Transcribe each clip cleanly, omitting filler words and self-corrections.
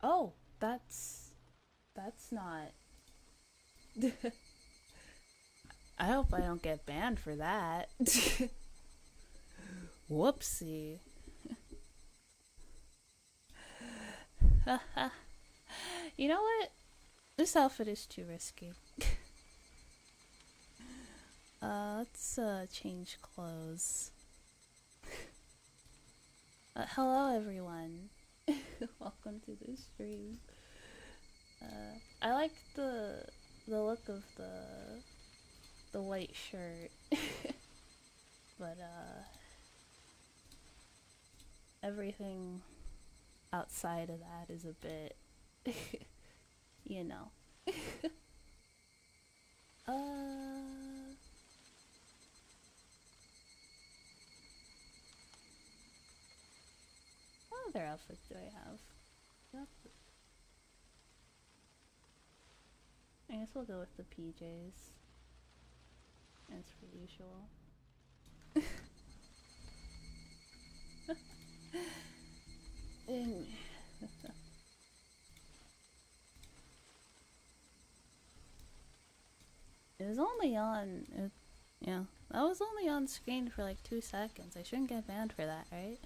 Oh, that's not. I hope I don't get banned for that. Whoopsie. You know what? This outfit is too risky. Let's change clothes. Hello everyone. Welcome to the stream. I like the look of the white shirt, but everything outside of that is a bit, you know. What other outfit do I have? Yep. I guess we'll go with the PJs, as per usual. And it was only on. Yeah, that was only on screen for like 2 seconds. I shouldn't get banned for that, right?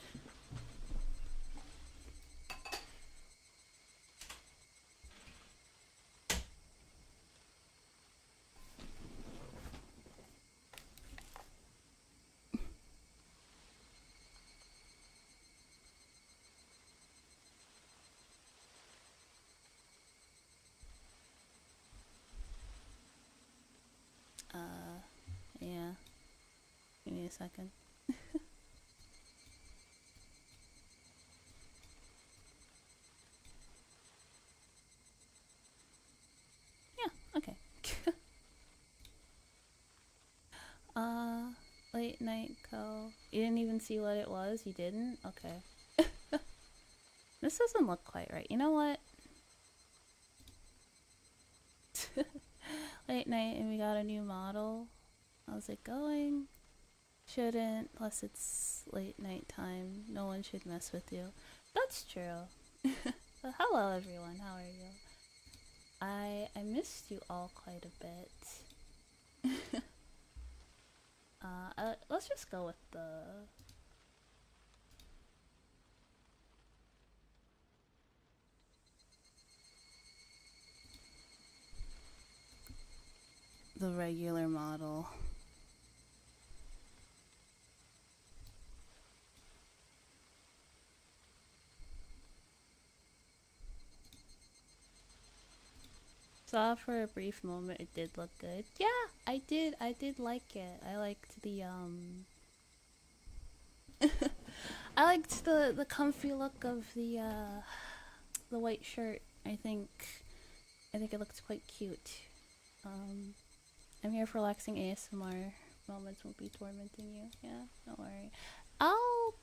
Yeah. Give me a second. Yeah, okay. uh, late night co. You didn't even see what it was? You didn't? Okay. This doesn't look quite right. You know what? Late night and we got a new model. How's it going? Shouldn't, plus it's late night time. No one should mess with you. That's true. But hello everyone, how are you? I missed you all quite a bit. Let's just go with the regular model. Saw for a brief moment it did look good. Yeah, I did like it. I liked the I liked the comfy look of the white shirt. I think it looked quite cute. Um I'm here for relaxing ASMR. Moments won't be tormenting you. Yeah, don't worry. I'll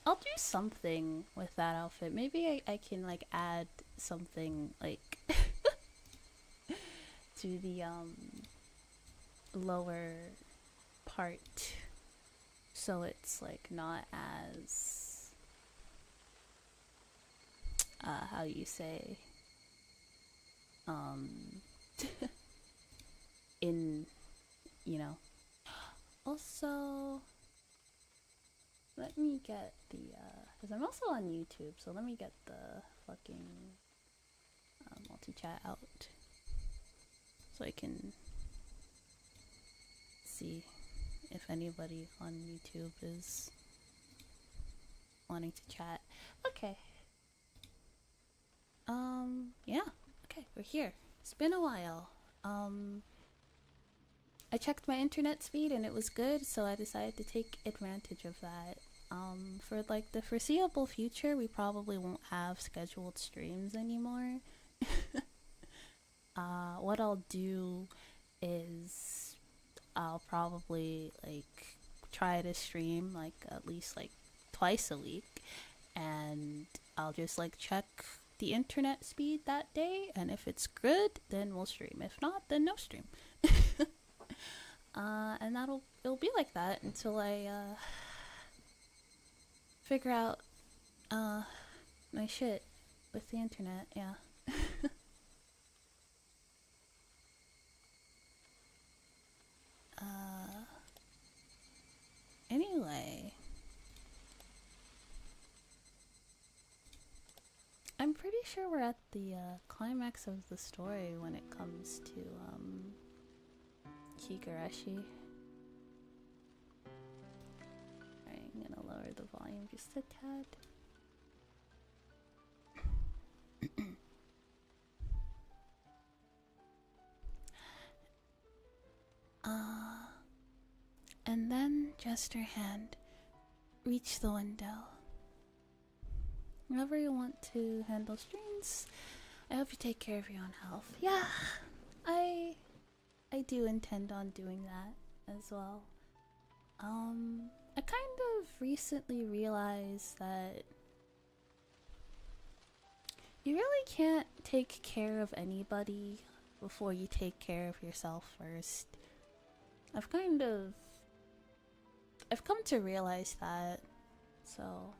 I'll do something with that outfit. Maybe I can like add something like to the lower part so it's like not as how you say um in you know. Also, let me get the because I'm also on YouTube, so let me get the fucking multi chat out so I can see if anybody on YouTube is wanting to chat. Okay. Yeah. Okay, we're here. It's been a while. I checked my internet speed and it was good, so I decided to take advantage of that. For like the foreseeable future, we probably won't have scheduled streams anymore. What I'll do is I'll probably like try to stream like at least like twice a week, and I'll just like check the internet speed that day, and if it's good, then we'll stream. If not, then no stream. And it'll be like that until I figure out my shit. with the internet, yeah. Anyway, I'm pretty sure we're at the climax of the story when it comes to Higurashi. Alright, I'm gonna lower the volume just a tad. And then gesture hand, reach the window. Whenever you want to handle streams, I hope you take care of your own health. Yeah, I do intend on doing that as well. I kind of recently realized that you really can't take care of anybody before you take care of yourself first. I've come to realize that, so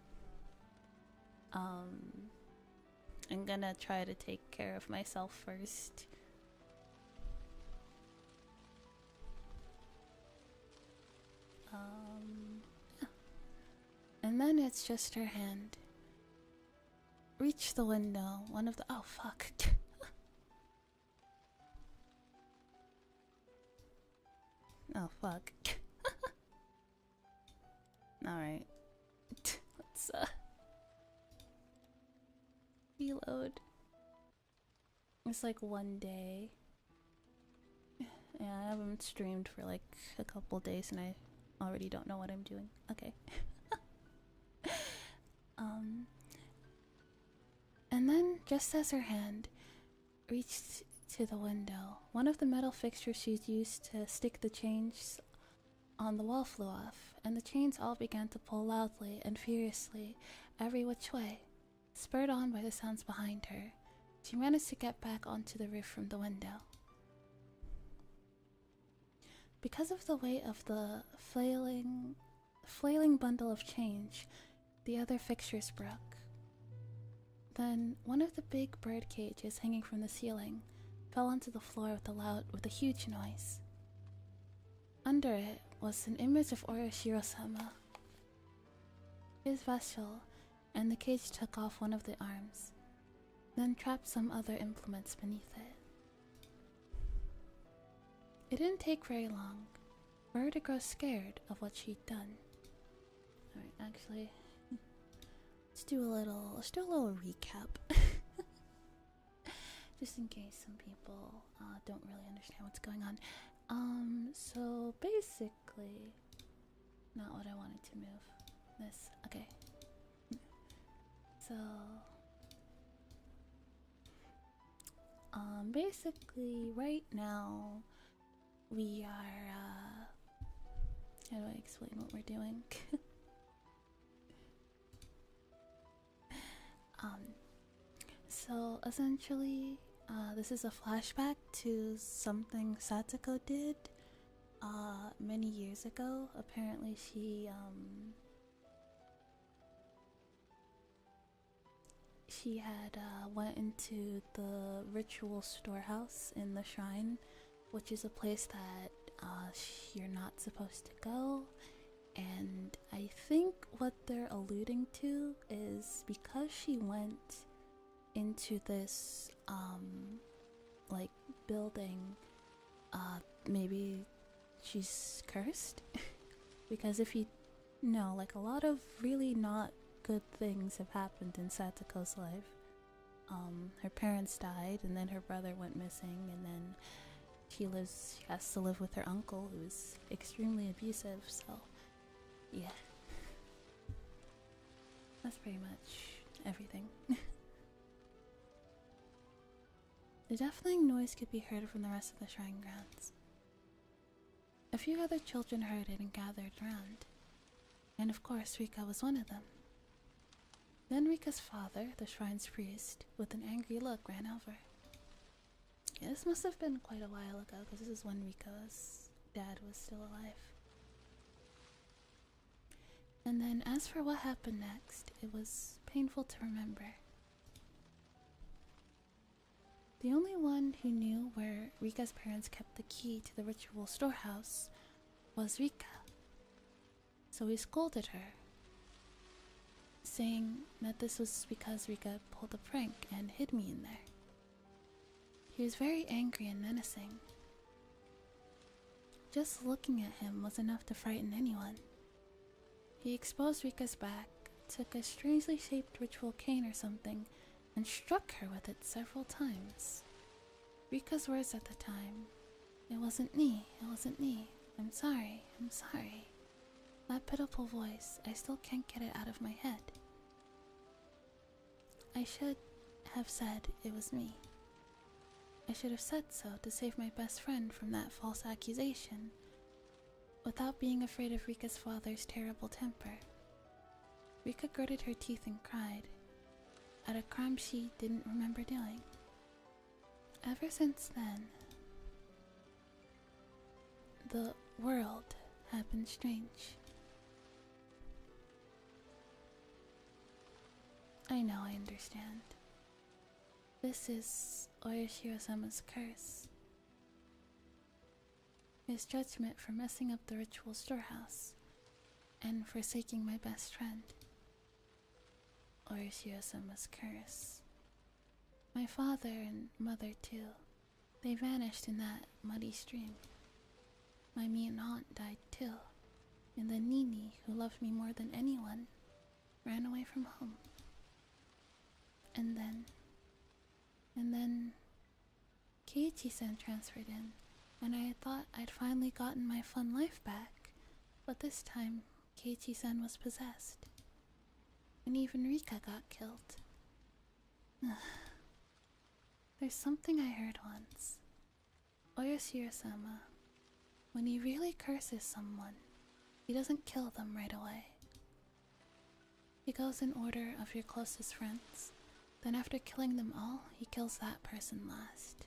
I'm gonna try to take care of myself first. Yeah. And then it's just her hand. Reach the window. One of the— oh fuck. Oh fuck. Alright. Let's reload. It's like one day. Yeah, I haven't streamed for like a couple days and I already don't know what I'm doing. Okay. And then, just as her hand reached to the window, one of the metal fixtures she'd used to stick the chains on the wall flew off, and the chains all began to pull loudly and furiously every which way. Spurred on by the sounds behind her, she managed to get back onto the roof from the window. Because of the weight of the flailing bundle of change, the other fixtures broke. Then one of the big bird cages hanging from the ceiling fell onto the floor with a huge noise. Under it was an image of Oroshiro-sama, his vessel, and the cage took off one of the arms, then trapped some other implements beneath it. It didn't take very long for her to grow scared of what she'd done. Alright, actually, let's do a little recap. Just in case some people don't really understand what's going on. So basically, not what I wanted to move. This, okay. So, basically right now, we are, how do I explain what we're doing? So essentially, this is a flashback to something Satoko did many years ago. Apparently she had went into the ritual storehouse in the shrine, which is a place that you're not supposed to go. And I think what they're alluding to is because she went into this like building, maybe she's cursed. Because if you know, like, a lot of really not good things have happened in Satoko's life. Her parents died, and then her brother went missing, and then she has to live with her uncle, who's extremely abusive. So yeah, that's pretty much everything. The deafening noise could be heard from the rest of the shrine grounds. A few other children heard it and gathered around, and of course Rika was one of them. Then Rika's father, the shrine's priest, with an angry look ran over. Yeah, this must have been quite a while ago, because this is when Rika's dad was still alive. And then as for what happened next, it was painful to remember. The only one who knew where Rika's parents kept the key to the ritual storehouse was Rika. So he scolded her, saying that this was because Rika pulled a prank and hid me in there. He was very angry and menacing. Just looking at him was enough to frighten anyone. He exposed Rika's back, took a strangely shaped ritual cane or something, and struck her with it several times. Rika's words at the time, "It wasn't me, it wasn't me. I'm sorry, I'm sorry." That pitiful voice, I still can't get it out of my head. I should have said it was me. I should have said so to save my best friend from that false accusation, without being afraid of Rika's father's terrible temper. Rika gritted her teeth and cried, at a crime she didn't remember doing. Ever since then, the world had been strange. I know, I understand. This is Oyashiro-sama's curse. His judgment for messing up the ritual storehouse and forsaking my best friend. Oyashiro-sama's curse. My father and mother too. They vanished in that muddy stream. My mean aunt died too, and the Nini, who loved me more than anyone, ran away from home. And then Keiichi-san transferred in, and I thought I'd finally gotten my fun life back, but this time Keiichi-san was possessed. And even Rika got killed. There's something I heard once. Oyashiro-sama, when he really curses someone, he doesn't kill them right away. He goes in order of your closest friends, then after killing them all, he kills that person last.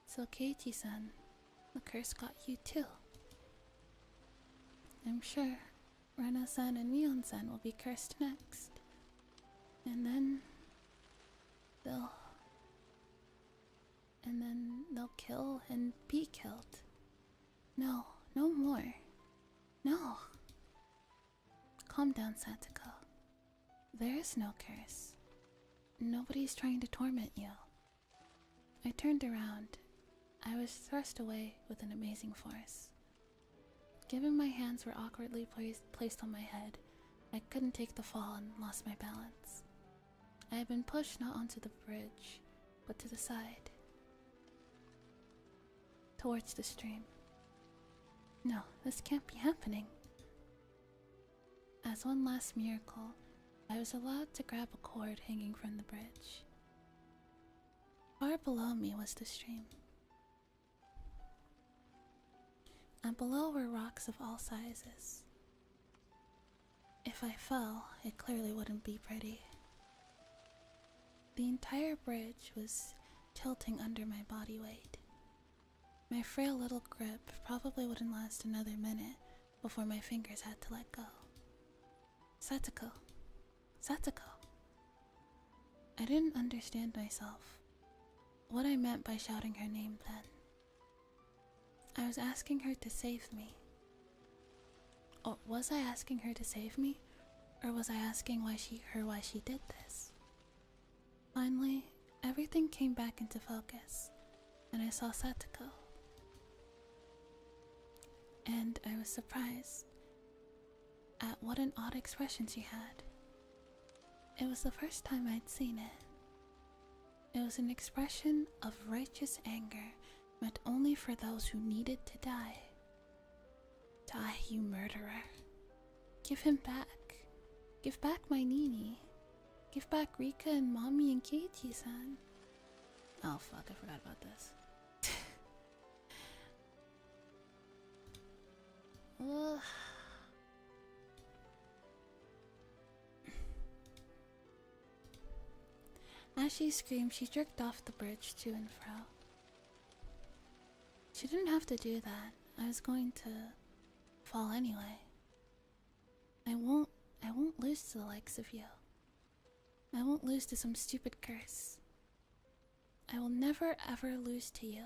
So Keiichi-san, the curse got you too. I'm sure Rena-san and Mion-san will be cursed next. And then they'll kill and be killed. No, no more. No. Calm down, Satoko. There is no curse. Nobody's trying to torment you. I turned around. I was thrust away with an amazing force. Given my hands were awkwardly placed on my head, I couldn't take the fall and lost my balance. I had been pushed not onto the bridge, but to the side, towards the stream. No, this can't be happening. As one last miracle, I was allowed to grab a cord hanging from the bridge. Far below me was the stream, and below were rocks of all sizes. If I fell, it clearly wouldn't be pretty. The entire bridge was tilting under my body weight. My frail little grip probably wouldn't last another minute before my fingers had to let go. Satoko. Satoko. I didn't understand myself, what I meant by shouting her name then. I was asking her to save me. Or was I asking her to save me? Or was I asking why she did this? Finally, everything came back into focus, and I saw Satoko. And I was surprised at what an odd expression she had. It was the first time I'd seen it. It was an expression of righteous anger meant only for those who needed to die. Die, you murderer. Give him back. Give back my Nini. Give back Rika and Mommy and Keiichi-san. Oh fuck, I forgot about this. Ugh. As she screamed, she jerked off the bridge to and fro. She didn't have to do that. I was going to fall anyway. I won't lose to the likes of you. I won't lose to some stupid curse. I will never ever lose to you.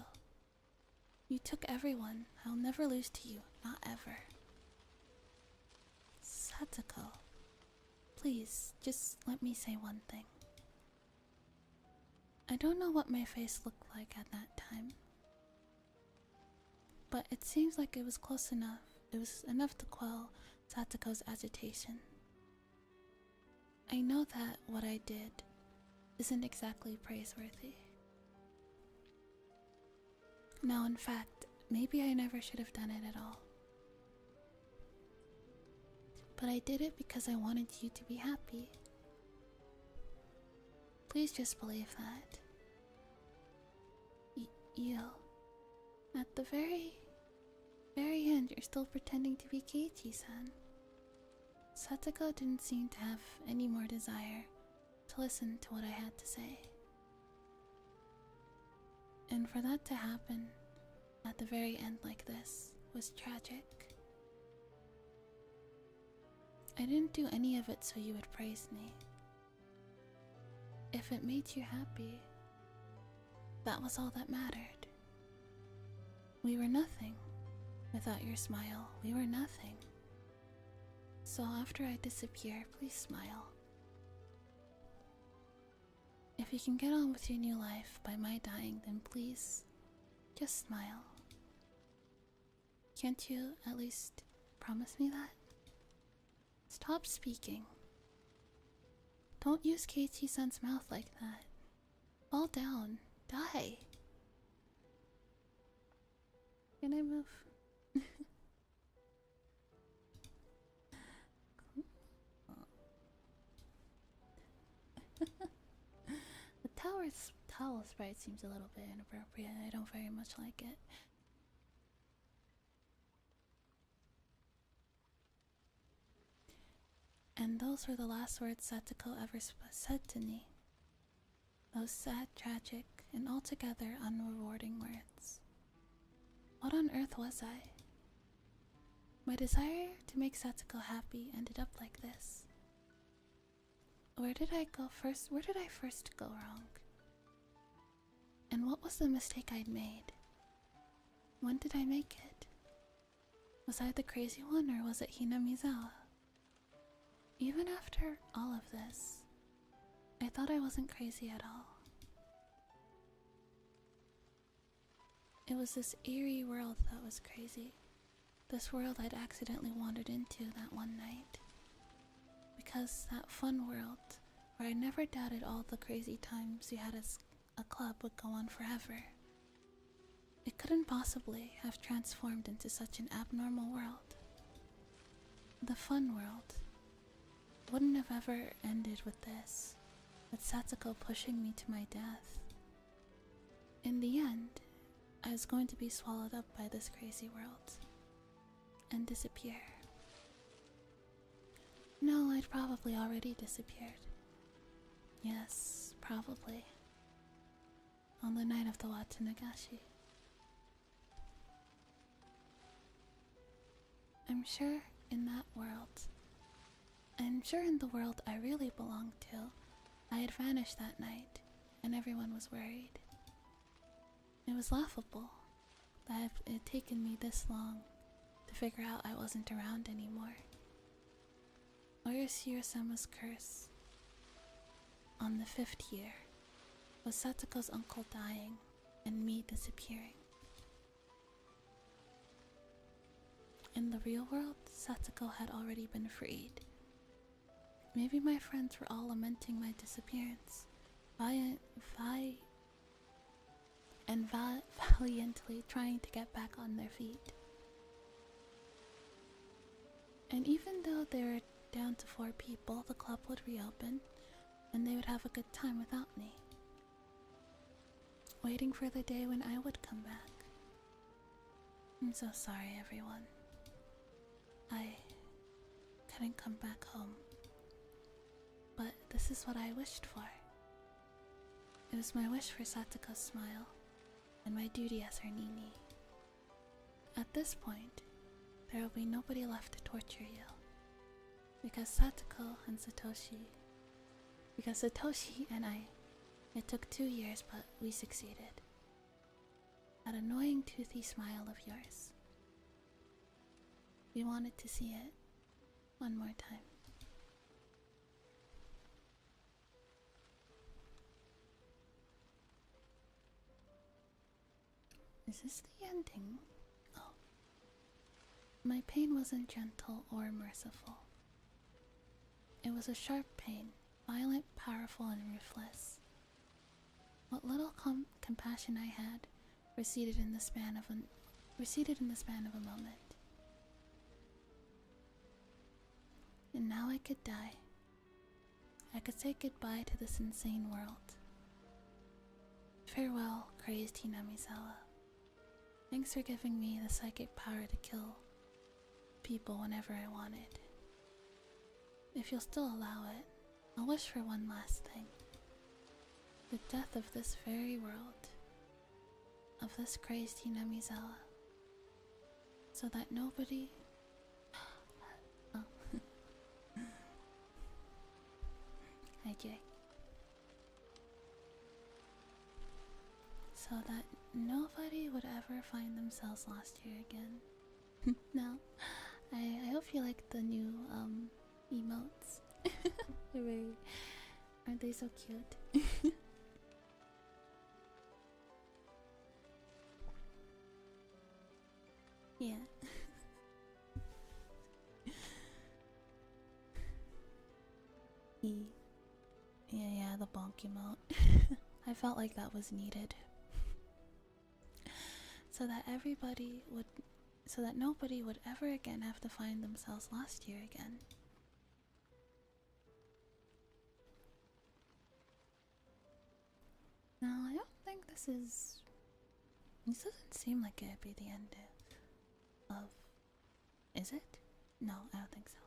You took everyone. I'll never lose to you. Not ever. Satsuko, please, just let me say one thing. I don't know what my face looked like at that time, but it seems like it was close enough. It was enough to quell Satsuko's agitation. I know that what I did isn't exactly praiseworthy. Now, in fact, maybe I never should have done it at all. But I did it because I wanted you to be happy. Please just believe that. You. At the very end, you're still pretending to be Keiichi-san. Satsuko didn't seem to have any more desire to listen to what I had to say. And for that to happen at the very end like this was tragic. I didn't do any of it so you would praise me. If it made you happy, that was all that mattered. We were nothing without your smile. We were nothing. So after I disappear, please smile. If you can get on with your new life by my dying, then please, just smile. Can't you at least promise me that? Stop speaking. Don't use Keiichi-san's mouth like that. Fall down. Die. Can I move? The towel sprite seems a little bit inappropriate. I don't very much like it. And those were the last words Satsuko ever said to me. Those sad, tragic, and altogether unrewarding words. What on earth was I? My desire to make Satsuko happy ended up like this. Where did I go first? Where did I first go wrong? And what was the mistake I'd made? When did I make it? Was I the crazy one, or was it Hinamizawa? Even after all of this, I thought I wasn't crazy at all. It was this eerie world that was crazy. This world I'd accidentally wandered into that one night. Because that fun world, where I never doubted all the crazy times we had as a club would go on forever. It couldn't possibly have transformed into such an abnormal world. The fun world wouldn't have ever ended with this, with Satsuko pushing me to my death. In the end, I was going to be swallowed up by this crazy world and disappear. No, I'd probably already disappeared. Yes, probably. On the night of the Watsunagashi. I'm sure in that world, I'm sure in the world I really belonged to, I had vanished that night, and everyone was worried. It was laughable that it had taken me this long to figure out I wasn't around anymore. Oyashiro-sama's curse on the 5th year was Satsuko's uncle dying and me disappearing. In the real world, Satsuko had already been freed. Maybe my friends were all lamenting my disappearance, valiantly trying to get back on their feet. And even though they were down to 4 people, the club would reopen, and they would have a good time without me, waiting for the day when I would come back. I'm so sorry, everyone. I couldn't come back home. But this is what I wished for. It was my wish for Satsuko's smile, and my duty as her Nini. At this point, there will be nobody left to torture you. Because Satoshi and I It took 2 years, but we succeeded. That annoying toothy smile of yours. We wanted to see it one more time. Is this the ending? Oh. My pain wasn't gentle or merciful. It was a sharp pain, violent, powerful, and ruthless. What little compassion I had receded in the span of a moment. And now I could die. I could say goodbye to this insane world. Farewell, crazed Hinamizawa. Thanks for giving me the psychic power to kill people whenever I wanted. If you'll still allow it, I'll wish for one last thing. The death of this very world, of this crazed Hinamizawa, so that nobody... Oh. Hi, Jay. So that nobody would ever find themselves lost here again. No, I hope you like the new emotes. They're very, aren't they so cute? Yeah. Yeah, the bonk emote. I felt like that was needed. So that nobody would ever again have to find themselves lost here again. No, I don't think this doesn't seem like it'd be the end of... Is it? No, I don't think so.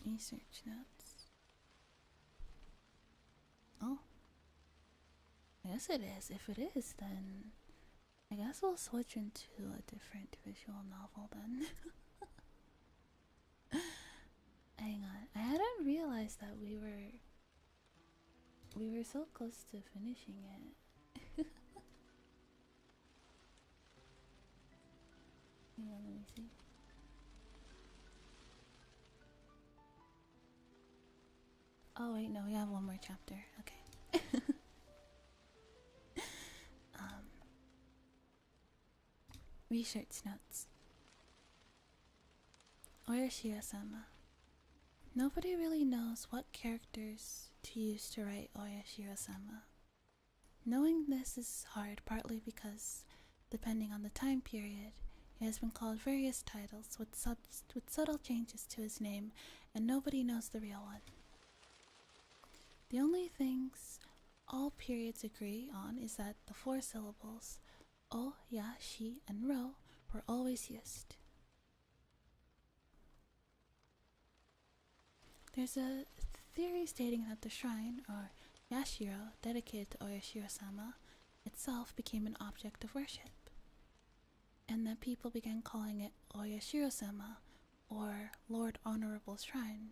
Research notes. Oh. Yes it is. If it is, then I guess we'll switch into a different visual novel then. Hang on. I hadn't realized that we were so close to finishing it. Hang on, let me see. Oh wait, no, we have one more chapter. Okay. Research notes. Oyashiro-sama. Nobody really knows what characters to use to write Oyashiro-sama. Knowing this is hard partly because, depending on the time period, he has been called various titles with subtle changes to his name, and nobody knows the real one. The only things all periods agree on is that the 4 syllables o, ya, shi, and ro were always used. There's a theory stating that the shrine, or yashiro, dedicated to Oyashiro-sama, itself became an object of worship, and that people began calling it Oyashiro-sama, or Lord Honorable Shrine,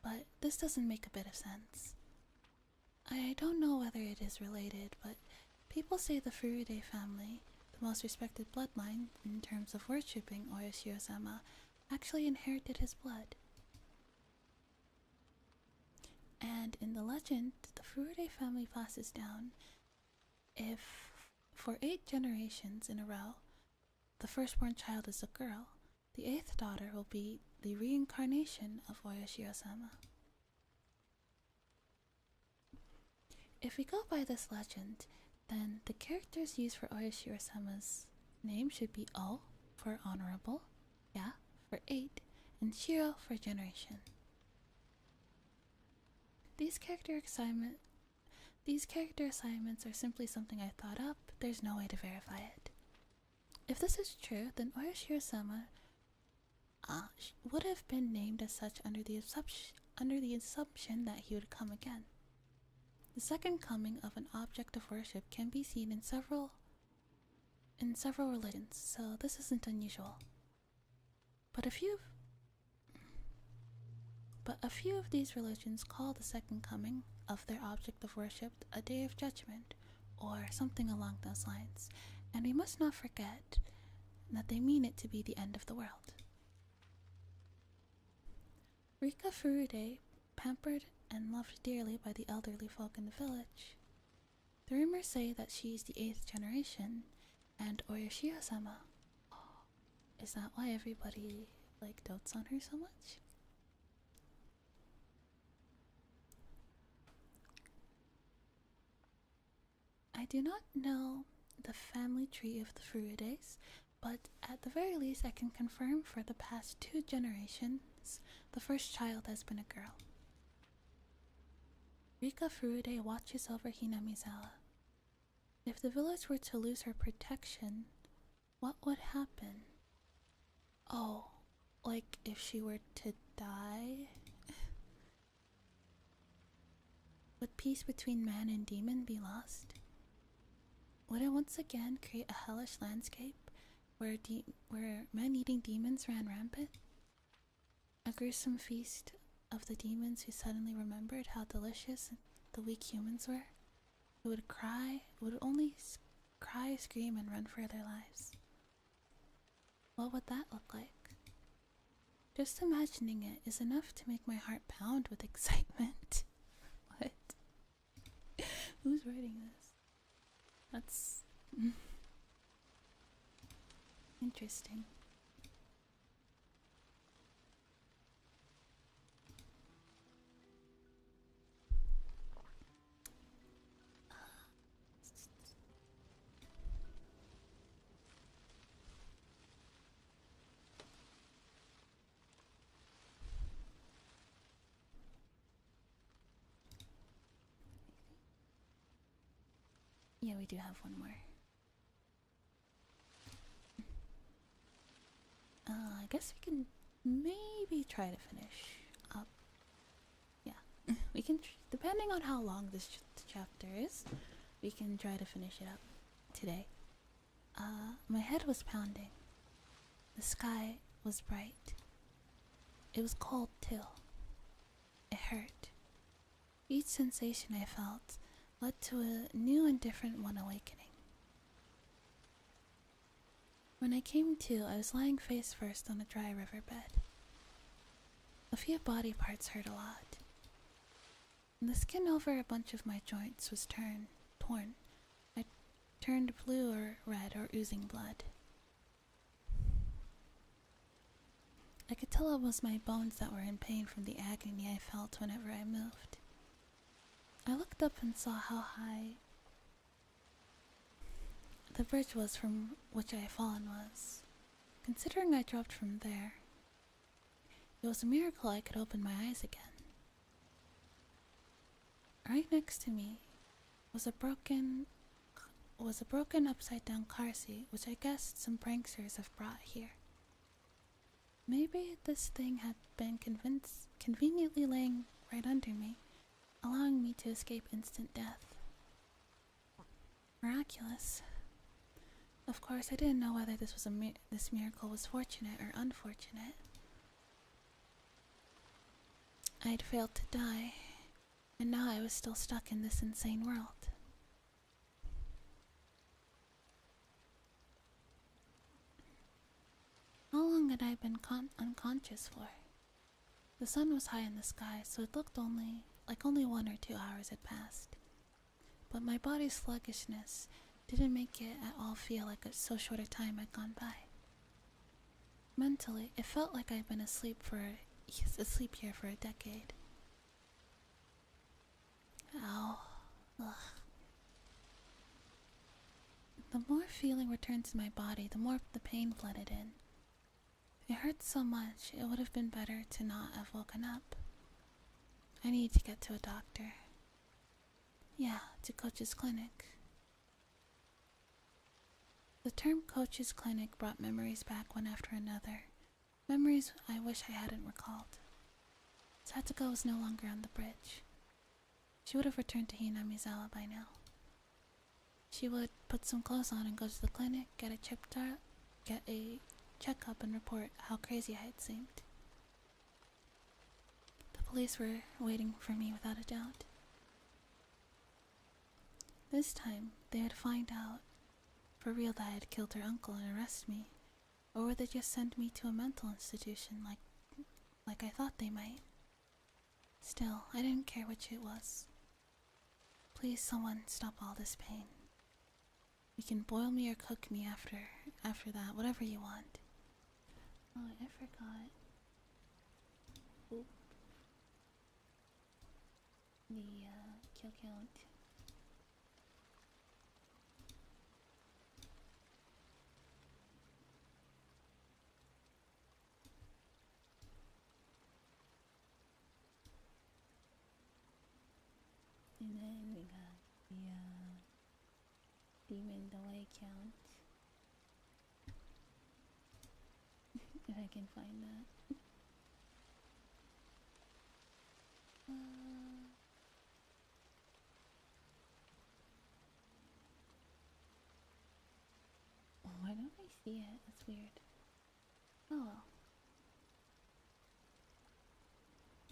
but this doesn't make a bit of sense. I don't know whether it is related, but people say the Furude family, the most respected bloodline in terms of worshipping Oyashiro-sama, actually inherited his blood. And in the legend, the Furude family passes down if, for 8 generations in a row, the firstborn child is a girl, the 8th daughter will be the reincarnation of Oyashiro-sama. If we go by this legend, then the characters used for Oyashiro-sama's name should be O for honorable, Ya for 8, and Shiro for generation. These character assignments are simply something I thought up. There's no way to verify it. If this is true, then Oyashiro-sama would have been named as such under the assumption that he would come again. The second coming of an object of worship can be seen in several religions, so this isn't unusual. But but a few of these religions call the second coming of their object of worship a day of judgment, or something along those lines, and we must not forget that they mean it to be the end of the world. Rika Furude, pampered and loved dearly by the elderly folk in the village. The rumors say that she is the 8th generation, and Oyashio-sama. Is that why everybody, dotes on her so much? I do not know the family tree of the Furudes, but at the very least I can confirm for the past 2 generations, the first child has been a girl. Rika Furude watches over Hinamizawa. If the village were to lose her protection, what would happen? Oh, like if she were to die? Would peace between man and demon be lost? Would it once again create a hellish landscape where man-eating demons ran rampant? A gruesome feast of the demons who suddenly remembered how delicious the weak humans were? Who would only cry, scream, and run for their lives. What would that look like? Just imagining it is enough to make my heart pound with excitement. What? Who's writing this? That's interesting. Yeah, we do have one more. I guess we can maybe try to finish up. Yeah, we can, depending on how long this chapter is, we can try to finish it up today. My head was pounding. The sky was bright. It was cold too. It hurt. Each sensation I felt led to a new and different one awakening. When I came to, I was lying face first on a dry riverbed. A few body parts hurt a lot, and the skin over a bunch of my joints was torn. I turned blue or red or oozing blood. I could tell it was my bones that were in pain from the agony I felt whenever I moved. I looked up and saw how high the bridge was from which I had fallen was. Considering I dropped from there, it was a miracle I could open my eyes again. Right next to me was a broken upside down car seat, which I guessed some pranksters have brought here. Maybe this thing had been conveniently laying right under me, allowing me to escape instant death. Miraculous. Of course, I didn't know whether this miracle was fortunate or unfortunate. I had failed to die, and now I was still stuck in this insane world. How long had I been unconscious for? The sun was high in the sky, so it looked like only 1 or 2 hours had passed. But my body's sluggishness didn't make it at all feel like so short a time had gone by. Mentally, it felt like I'd been asleep here for a decade. Ow. Ugh. The more feeling returned to my body, the more the pain flooded in. It hurt so much, it would have been better to not have woken up. I need to get to a doctor. Yeah, to Coach's clinic. The term Coach's clinic brought memories back one after another. Memories I wish I hadn't recalled. Satsuko was no longer on the bridge. She would have returned to Hinamizawa by now. She would put some clothes on and go to the clinic, get a checkup and report how crazy I had seemed. The police were waiting for me without a doubt. This time, they would find out for real that I had killed her uncle and arrest me, or would they just send me to a mental institution like I thought they might? Still, I didn't care which it was. Please, someone stop all this pain. You can boil me or cook me after that, whatever you want. Oh, I forgot. Oop. The kill count. And then we got the demon delay count. If I can find that. Why don't I see it? That's weird. Oh well.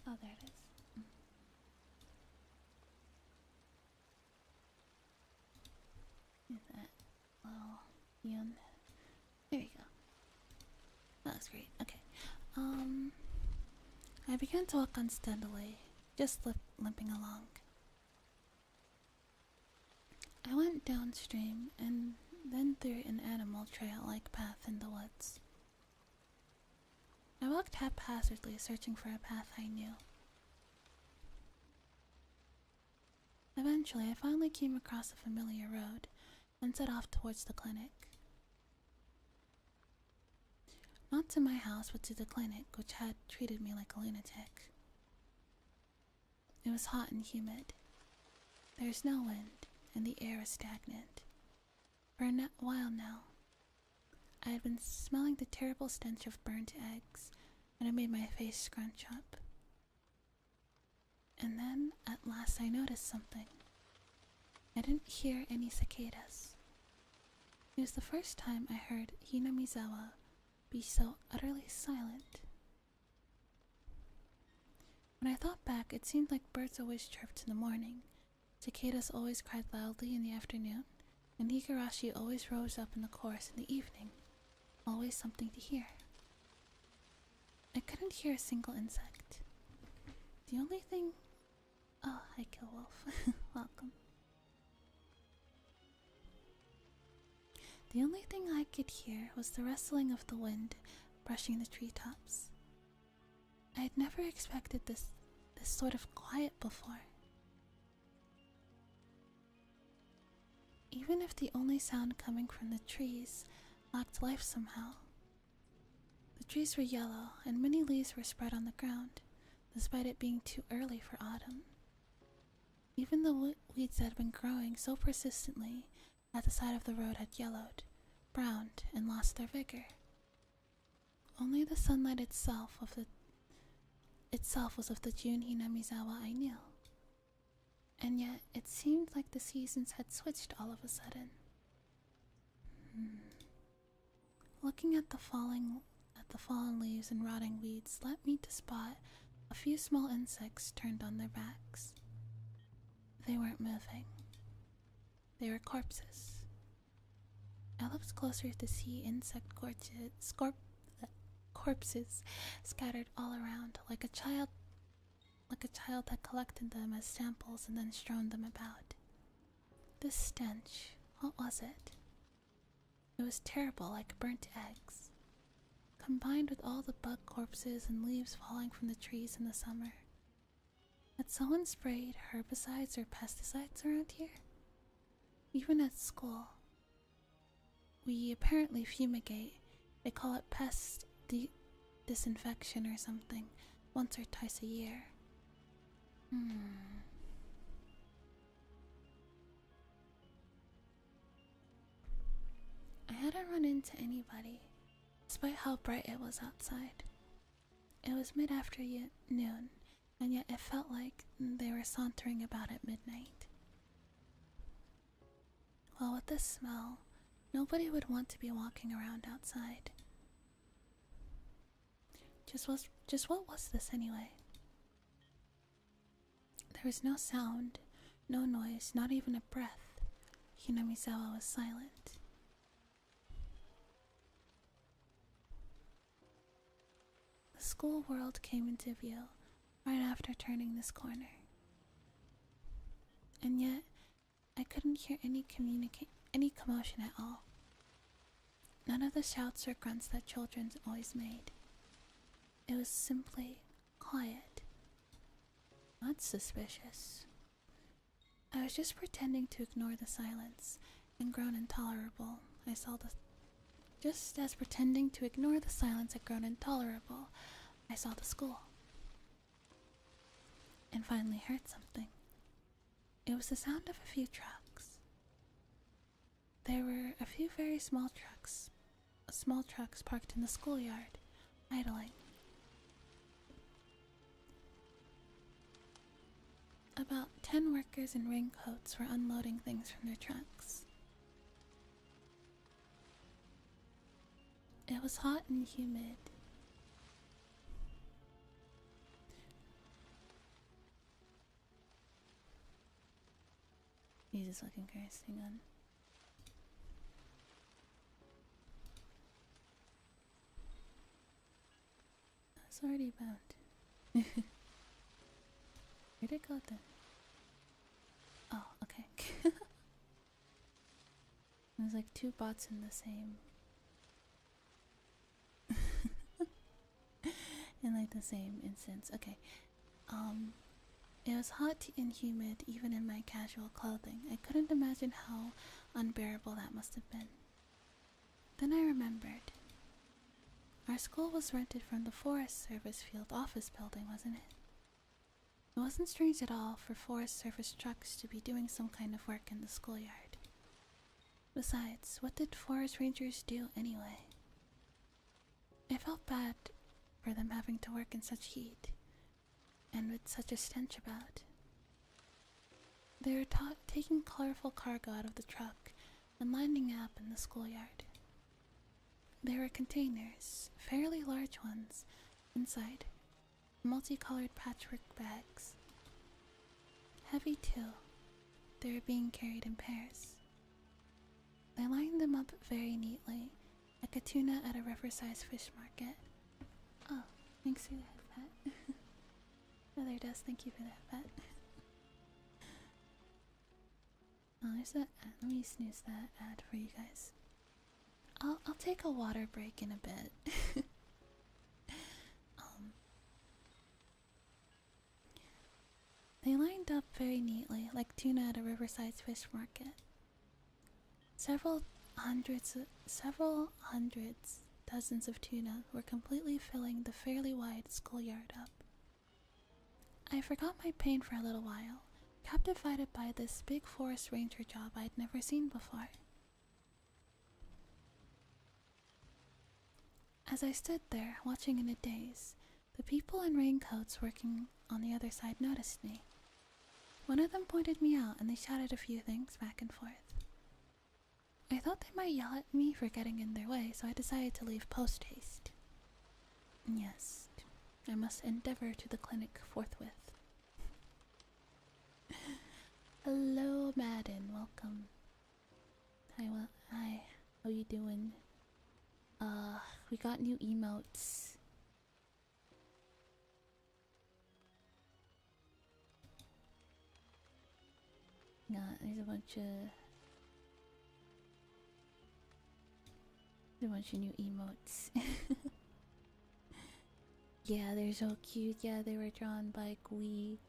Oh, there it is. Is that little Yun? There you go. That's great. Okay. I began to walk unsteadily, just limping along. I went downstream and then through an animal trail-like path in the woods. I walked haphazardly, searching for a path I knew. Eventually, I finally came across a familiar road and set off towards the clinic. Not to my house, but to the clinic, which had treated me like a lunatic. It was hot and humid. There was no wind, and the air was stagnant. For a while now, I had been smelling the terrible stench of burnt eggs, and it made my face scrunch up. And then, at last, I noticed something. I didn't hear any cicadas. It was the first time I heard Hinamizawa be so utterly silent. When I thought back, it seemed like birds always chirped in the morning, cicadas always cried loudly in the afternoon, and Higurashi always rose up in the chorus in the evening. Always something to hear. I couldn't hear a single insect. The only thing... Oh, hi, Kill Wolf. Welcome. The only thing I could hear was the rustling of the wind brushing the treetops. I had never expected this sort of quiet before. Even if the only sound coming from the trees lacked life somehow. The trees were yellow, and many leaves were spread on the ground, despite it being too early for autumn. Even the weeds that had been growing so persistently at the side of the road had yellowed, browned, and lost their vigor. Only the sunlight itself was of the June Hinamizawa I knew. And yet it seemed like the seasons had switched all of a sudden. Looking at the fallen leaves and rotting weeds led me to spot a few small insects turned on their backs. They weren't moving. They were corpses. I looked closer to see insect corpses scattered all around, like a child had collected them as samples and then strewn them about. This stench, what was it? It was terrible, like burnt eggs, combined with all the bug corpses and leaves falling from the trees in the summer. Had someone sprayed herbicides or pesticides around here? Even at school, we apparently fumigate. They call it pest disinfection or something, once or twice a year. I hadn't run into anybody, despite how bright it was outside. It was mid-afternoon, and yet it felt like they were sauntering about at midnight. Well, with this smell, nobody would want to be walking around outside. Just what was this anyway? There was no sound, no noise, not even a breath. Hinamizawa was silent. The school world came into view right after turning this corner. And yet, I couldn't hear any commotion at all. None of the shouts or grunts that children always made. It was simply quiet. Not suspicious. I was just pretending to ignore the silence and grown intolerable. Just as pretending to ignore the silence had grown intolerable, I saw the school. And finally heard something. It was the sound of a few trucks. There were a few very small trucks parked in the schoolyard, idling. About 10 workers in raincoats were unloading things from their trucks. It was hot and humid. Jesus fucking Christ, hang on. It's already bound. Where'd it go then? Oh, okay. There's like two bots in the same. In like the same instance. Okay. It was hot and humid even in my casual clothing. I couldn't imagine how unbearable that must have been. Then I remembered. Our school was rented from the Forest Service field office building, wasn't it? It wasn't strange at all for Forest Service trucks to be doing some kind of work in the schoolyard. Besides, what did forest rangers do anyway? I felt bad for them having to work in such heat, and with such a stench about. They were taking colorful cargo out of the truck and lining it up in the schoolyard. There were containers, fairly large ones, inside, multicolored patchwork bags. Heavy too. They were being carried in pairs. They lined them up very neatly, like a tuna at a riverside fish market. Oh, thanks for the headpad. Other does, thank you for the headpad. Oh, there's that ad. Let me snooze that ad for you guys. I'll take a water break in a bit. They lined up very neatly, like tuna at a riverside fish market. Several hundreds, dozens of tuna were completely filling the fairly wide schoolyard up. I forgot my pain for a little while, captivated by this big forest ranger job I'd never seen before. As I stood there, watching in a daze, the people in raincoats working on the other side noticed me. One of them pointed me out and they shouted a few things back and forth. I thought they might yell at me for getting in their way, so I decided to leave post-haste. Yes, I must endeavor to the clinic forthwith. Hello, Madden. Welcome. Hi. How you doing? We got new emotes. Yeah, there's a bunch of new emotes. Yeah, they're so cute. Yeah, they were drawn by Gui.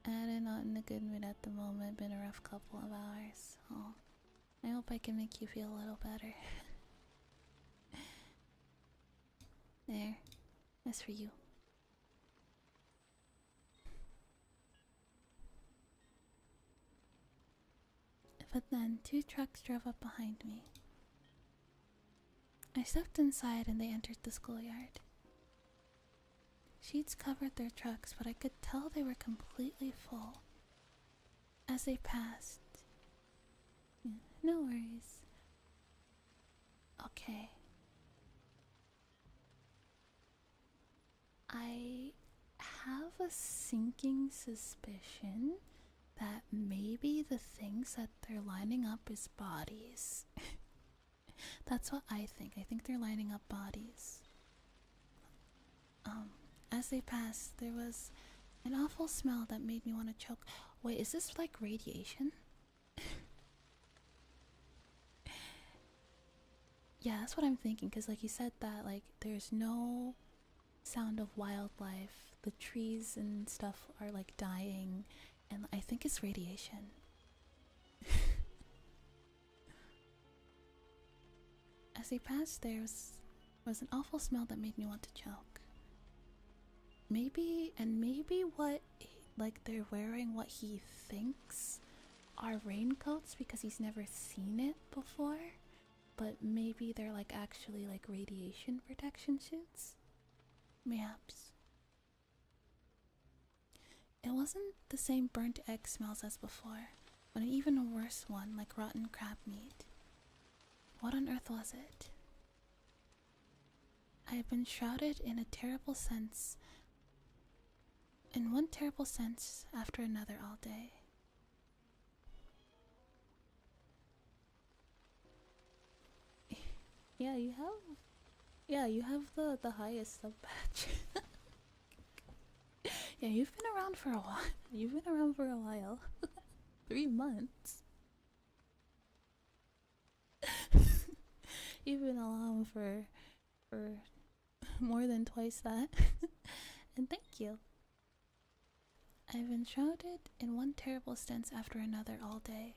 And I'm not in a good mood at the moment. Been a rough couple of hours. Oh, I hope I can make you feel a little better. There. That's for you. But then, two trucks drove up behind me. I stepped inside and they entered the schoolyard. Sheets covered their trucks, but I could tell they were completely full. As they passed... Yeah, no worries. Okay. I have a a sinking suspicion that maybe the things that they're lining up is bodies. That's what I think. I think they're lining up bodies. As they passed, there was an awful smell that made me want to choke. Wait, is this like radiation? Yeah, that's what I'm thinking, because like you said that like there's no sound of wildlife. The trees and stuff are like dying, and I think it's radiation. As he passed, there was an awful smell that made me want to choke. Maybe what like they're wearing what he thinks are raincoats because he's never seen it before, but maybe they're like actually like radiation protection suits. Mayhaps. It wasn't the same burnt egg smells as before, but an even worse one, like rotten crab meat. What on earth was it? I had been shrouded in one terrible sense after another all day. Yeah, you have the highest sub patch. Yeah, you've been around for a while. You've been around for a while. 3 months. You've been around for more than twice that. And thank you. I've been shrouded in one terrible stench after another all day.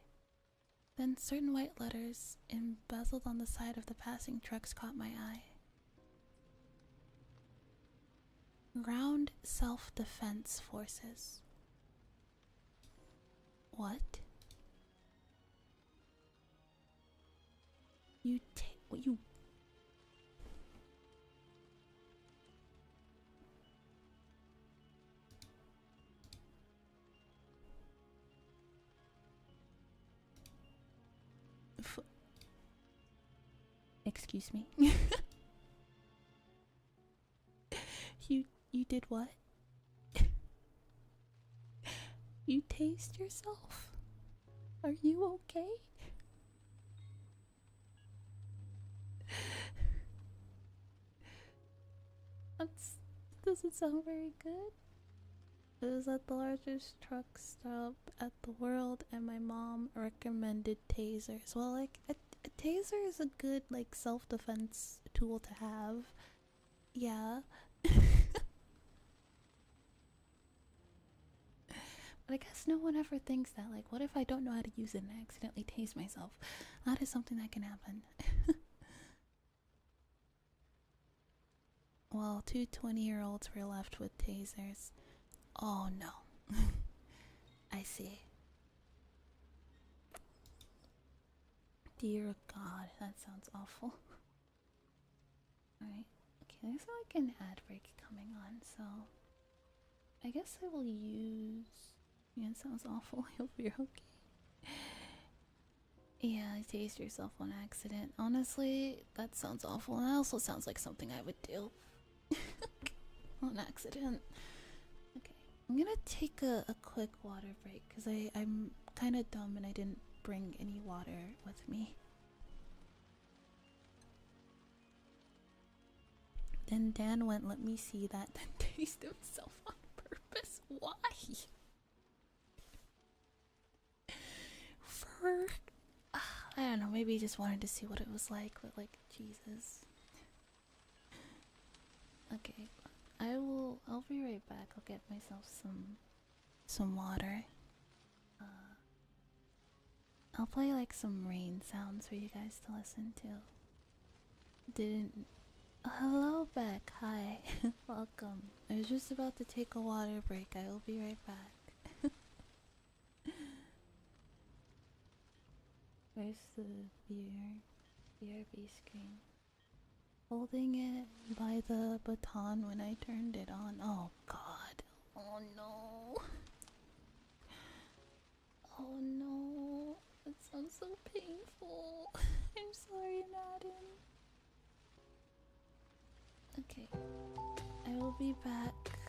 Then certain white letters embezzled on the side of the passing trucks caught my eye. Ground Self-Defense Forces. What? You excuse me. You did what? You tased yourself? Are you okay? That doesn't sound very good. It was at the largest truck stop at the world, and my mom recommended tasers. Well, like a taser is a good like self-defense tool to have. Yeah. But I guess no one ever thinks that, like, what if I don't know how to use it and I accidentally tase myself? That is something that can happen. Well, 2 20-year-olds were left with tasers. Oh no. I see. Dear God, that sounds awful. Alright, okay, there's like an ad break coming on, so I guess I will use... Yeah, it sounds awful. I hope you're okay. Yeah, I tased yourself on accident. Honestly, that sounds awful, and that also sounds like something I would do. On accident. Okay, I'm gonna take a quick water break, because I'm kind of dumb and I didn't bring any water with me. Then Dan went, let me see that, then tased himself on purpose. Why? I don't know, maybe he just wanted to see what it was like, but like, Jesus. Okay, I'll be right back. I'll get myself some water. I'll play like some rain sounds for you guys to listen to. Hello, Beck. Hi. Welcome. I was just about to take a water break. I will be right back. Where's the BRB screen? Holding it by the baton when I turned it on. Oh God. Oh no. Oh no. That sounds so painful. I'm sorry, Madden. Okay. I will be back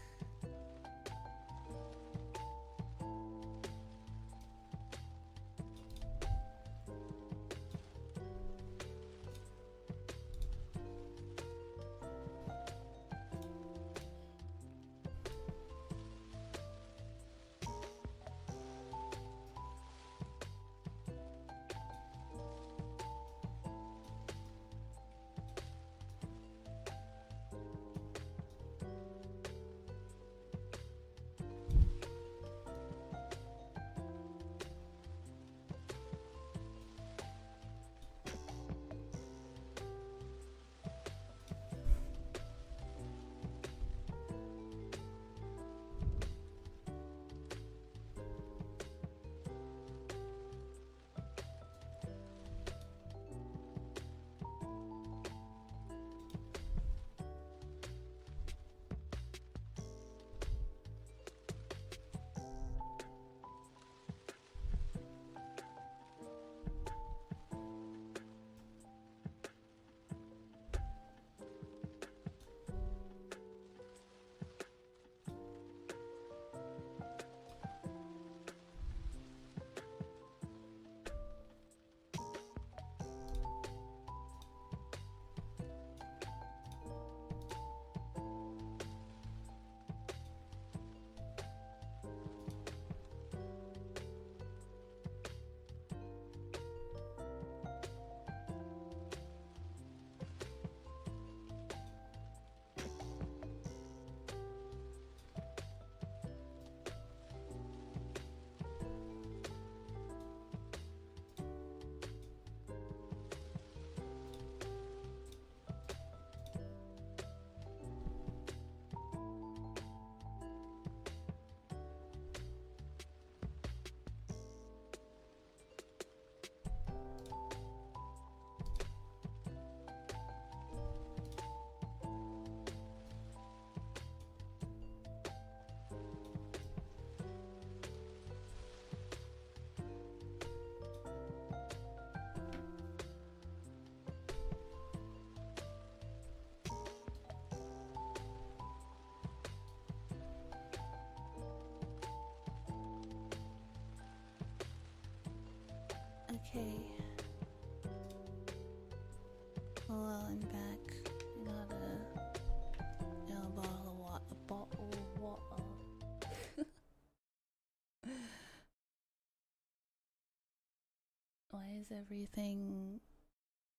Is everything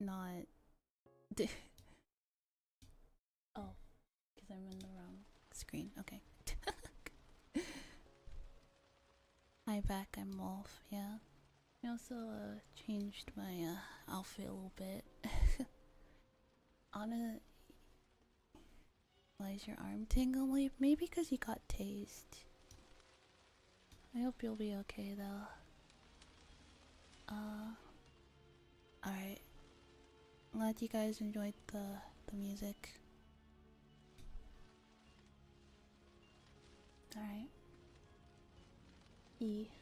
not... Oh, because I'm in the wrong screen. Okay. Hi back, I'm Wolf, yeah. I also changed my outfit a little bit. Anna, why is your arm tingling? Maybe because you got tased. I hope you'll be okay though. Alright. Glad you guys enjoyed the music. Alright.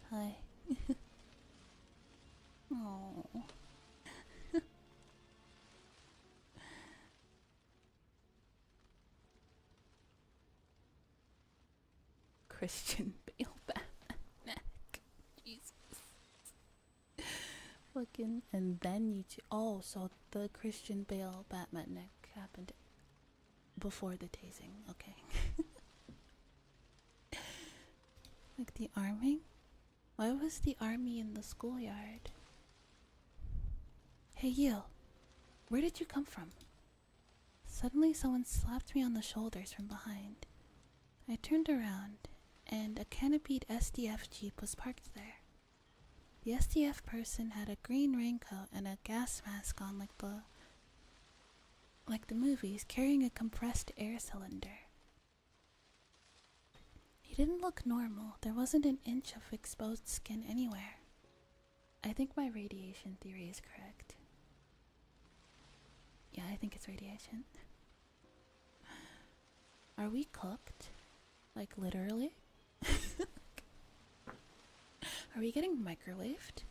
Hi. Oh. Christian Bale Batman. Jesus. Fucking. And then you two. Oh, so the Christian Bale Batman neck happened before the tasing. Okay. Like the arming? Why was the army in the schoolyard? Hey you, where did you come from? Suddenly someone slapped me on the shoulders from behind. I turned around, and a canopied SDF jeep was parked there. The SDF person had a green raincoat and a gas mask on like the movies, carrying a compressed air cylinder. He didn't look normal. There wasn't an inch of exposed skin anywhere. I think my radiation theory is correct. Yeah, I think it's radiation. Are we cooked? Like literally? Are we getting microwaved?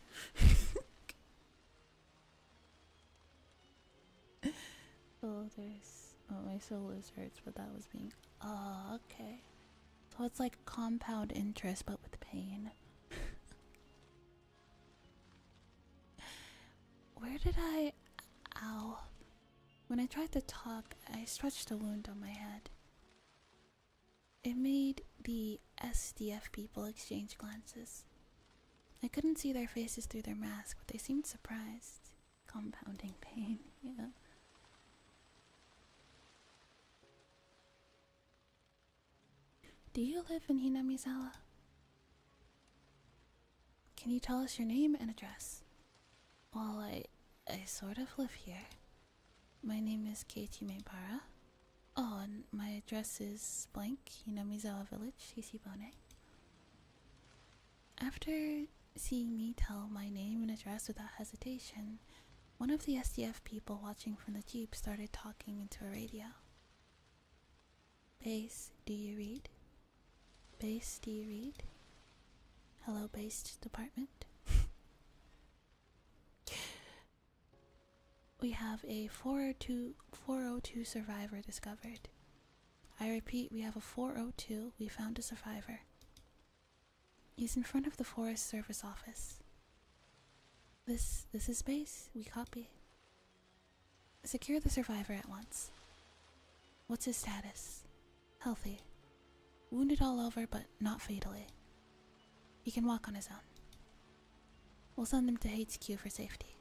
Oh, my shoulders hurts, but that was being... Oh, okay. So it's like compound interest, but with pain. Where did I... Ow. When I tried to talk, I stretched a wound on my head. It made the SDF people exchange glances. I couldn't see their faces through their mask, but they seemed surprised. Compounding pain, yeah. Do you live in Hinamizawa? Can you tell us your name and address? Well, I sort of live here. My name is Keiichi Meibara. Oh, and my address is blank, Hinamizawa Village, Hisibone. After seeing me tell my name and address without hesitation, one of the SDF people watching from the jeep started talking into a radio. Base, do you read? Base, do you read? Hello, base department. We have a 402 survivor discovered. I repeat, we have a 402. We found a survivor. He's in front of the Forest Service office. This is base. We copy. Secure the survivor at once. What's his status? Healthy. Wounded all over, but not fatally. He can walk on his own. We'll send him to HQ for safety.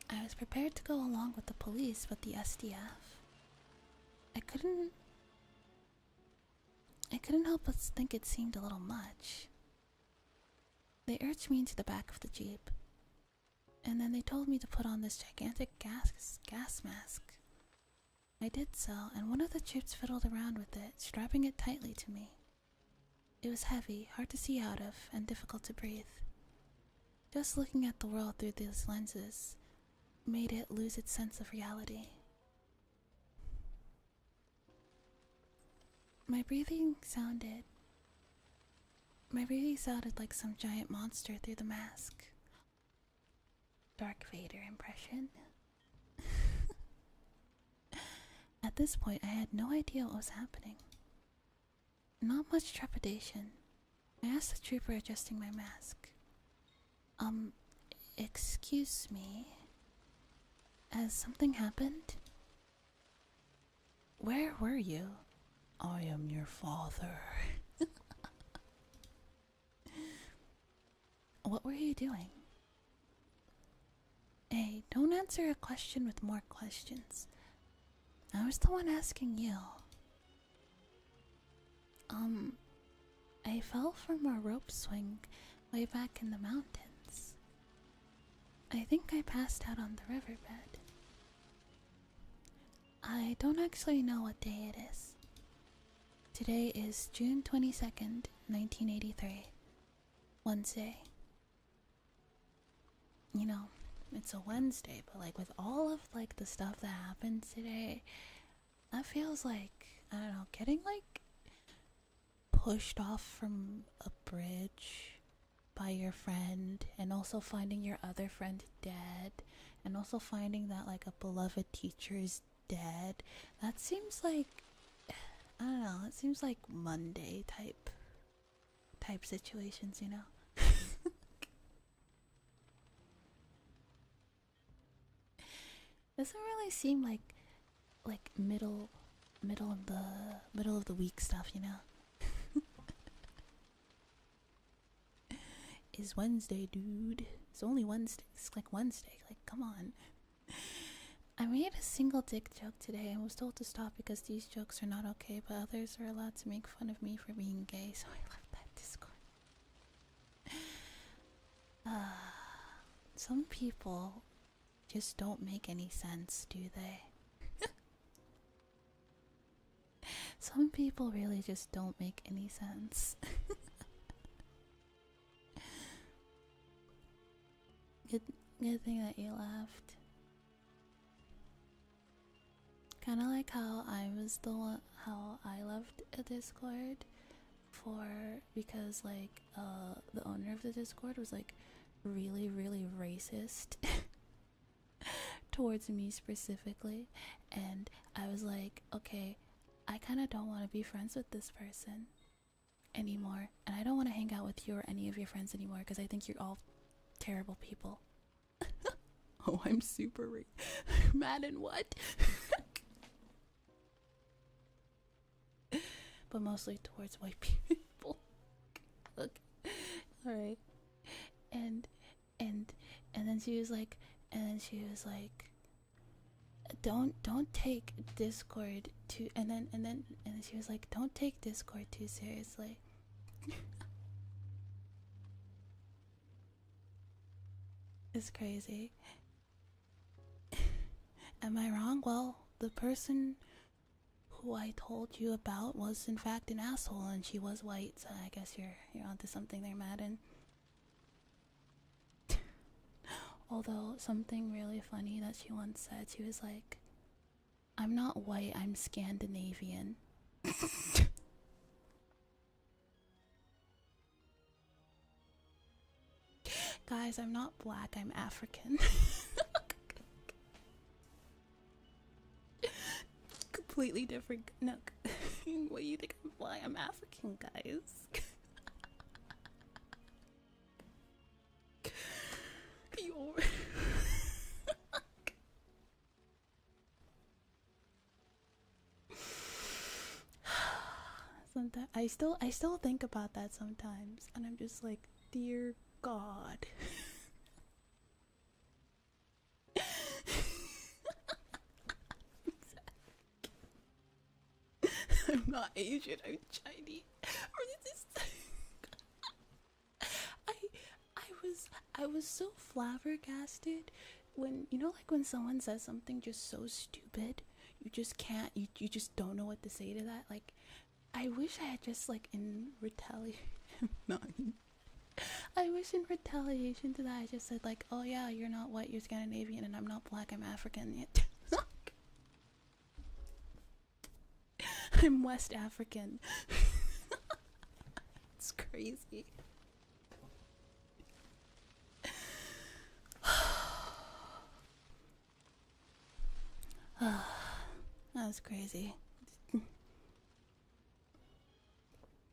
I was prepared to go along with the police, but the SDF... I couldn't help but think it seemed a little much. They urged me into the back of the jeep, and then they told me to put on this gigantic gas mask. I did so, and one of the troops fiddled around with it, strapping it tightly to me. It was heavy, hard to see out of, and difficult to breathe. Just looking at the world through these lenses made it lose its sense of reality. My breathing sounded like some giant monster through the mask. Dark Vader impression. At this point, I had no idea what was happening. Not much trepidation. I asked the trooper adjusting my mask. Excuse me. Has something happened? Where were you? I am your father. What were you doing? Hey, don't answer a question with more questions. I was the one asking you. I fell from a rope swing way back in the mountains. I think I passed out on the riverbed. I don't actually know what day it is. Today is June 22nd, 1983. Wednesday. You know, it's a Wednesday, but like with all of like the stuff that happened today, that feels like, I don't know, getting like pushed off from a bridge by your friend, and also finding your other friend dead, and also finding that like a beloved teacher is dead. That seems like, I don't know, it seems like Monday type situations, you know. Doesn't really seem like middle of the week stuff, you know. It's Wednesday, dude. It's only Wednesday. It's like Wednesday. Like, come on. I made a single dick joke today and was told to stop because these jokes are not okay, but others are allowed to make fun of me for being gay, so I left that Discord. Some people just don't make any sense, do they? Some people really just don't make any sense. Good thing that you laughed. Kind of like how I was the one, how I left a Discord because like the owner of the Discord was like really racist towards me specifically, and I was like, okay, I kind of don't want to be friends with this person anymore, and I don't want to hang out with you or any of your friends anymore because I think you're all terrible people. Oh, I'm super mad and what? But mostly towards white people. Look, all right, and then she was like, don't take Discord too, and then she was like, don't take Discord too seriously. It's crazy. Am I wrong? Well, the person who I told you about was in fact an asshole, and she was white, so I guess you're onto something there, Madden. Although, something really funny that she once said, she was like, I'm not white, I'm Scandinavian. Guys, I'm not black, I'm African. Completely different. No, what do you think I'm black? I'm African, guys. You're... Sometimes I still think about that sometimes, and I'm just like, dear God. I'm not Asian, I'm Chinese. I was so flabbergasted when, you know, like when someone says something just so stupid, you just can't, you just don't know what to say to that. Like, I wish I had just like in retaliation, I wish in retaliation to that I just said like, oh yeah, you're not white, you're Scandinavian, and I'm not black, I'm African. I'm West African. It's crazy. That was crazy.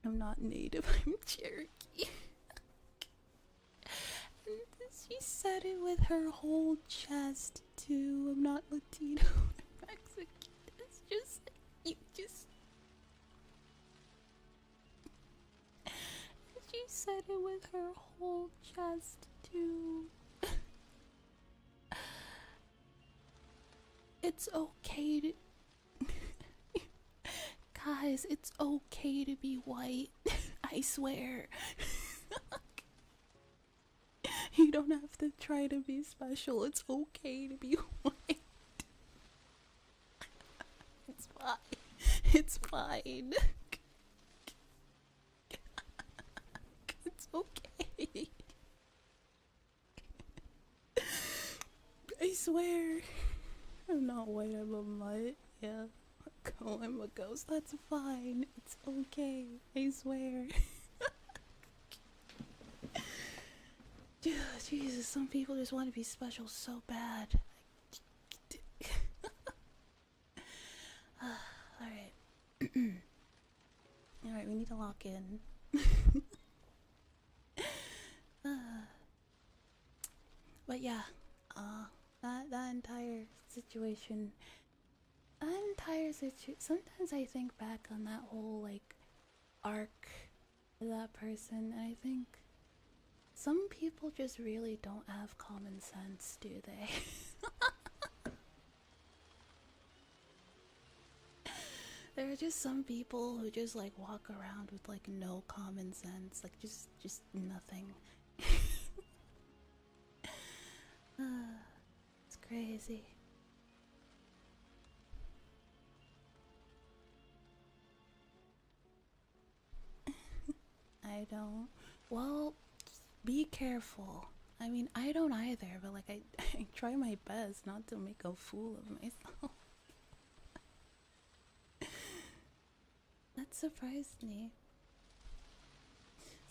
I'm not native, I'm Cherokee. And she said it with her whole chest too. I'm not Latino, I'm Mexican. It's just, you just... She said said it with her whole chest, too. It's okay to... Guys, it's okay to be white. I swear. You don't have to try to be special. It's okay to be white. It's fine. It's fine. It's okay. I swear. I'm not white, I'm a mutt. Yeah. I'm a ghost. That's fine. It's okay. I swear. Jesus, some people just want to be special so bad. Alright. Alright, we need to lock in. But yeah, that entire situation. Sometimes I think back on that whole, like, arc of that person, and I think some people just really don't have common sense, do they? There are just some people who just, like, walk around with, like, no common sense, like, just nothing. It's crazy. I don't. Well, be careful. I mean, I don't either, but like I try my best not to make a fool of myself. That surprised me.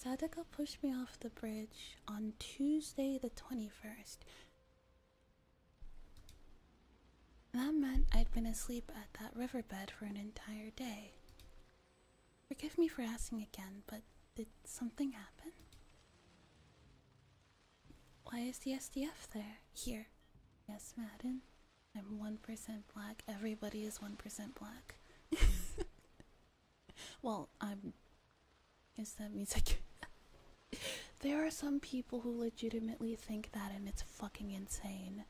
Sadaka pushed me off the bridge on Tuesday the 21st. That meant I'd been asleep at that riverbed for an entire day. Forgive me for asking again, but did something happen? Why is the SDF there? Here. Yes, Madden. I'm 1% black. Everybody is 1% black. Well, guess that means like... There are some people who legitimately think that, and it's fucking insane.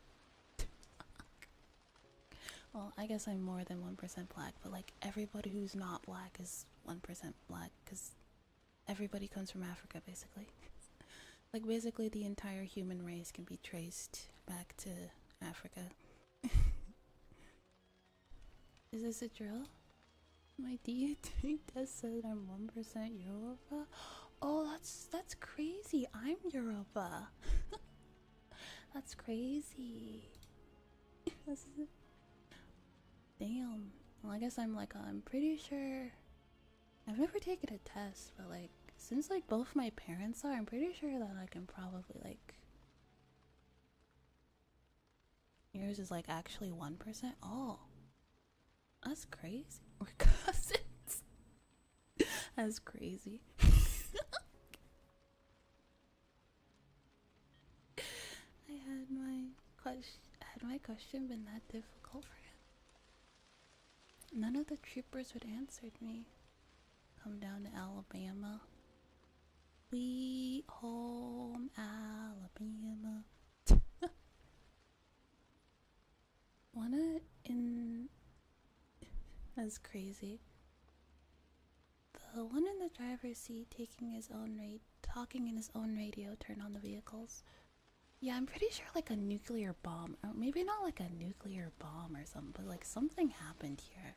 Well, I guess I'm more than 1% black, but like everybody who's not black is 1% black, because everybody comes from Africa, basically. Like, basically the entire human race can be traced back to Africa. Is this a drill? My DNA test said I'm 1% Yoruba. Oh, that's crazy. I'm Yoruba. That's crazy. Damn. Well, I guess I'm pretty sure. I've never taken a test, but like, since like both my parents are, I'm pretty sure that I can probably like. Yours is like actually 1%. Oh, that's crazy. We're cousins. That's crazy. Had my question been that difficult for him? None of the troopers would answered me. Come down to Alabama. Sweet home Alabama. That's crazy. The one in the driver's seat talking in his own radio turned on the vehicles. Yeah, I'm pretty sure like a nuclear bomb, or maybe not like a nuclear bomb or something, but like something happened here.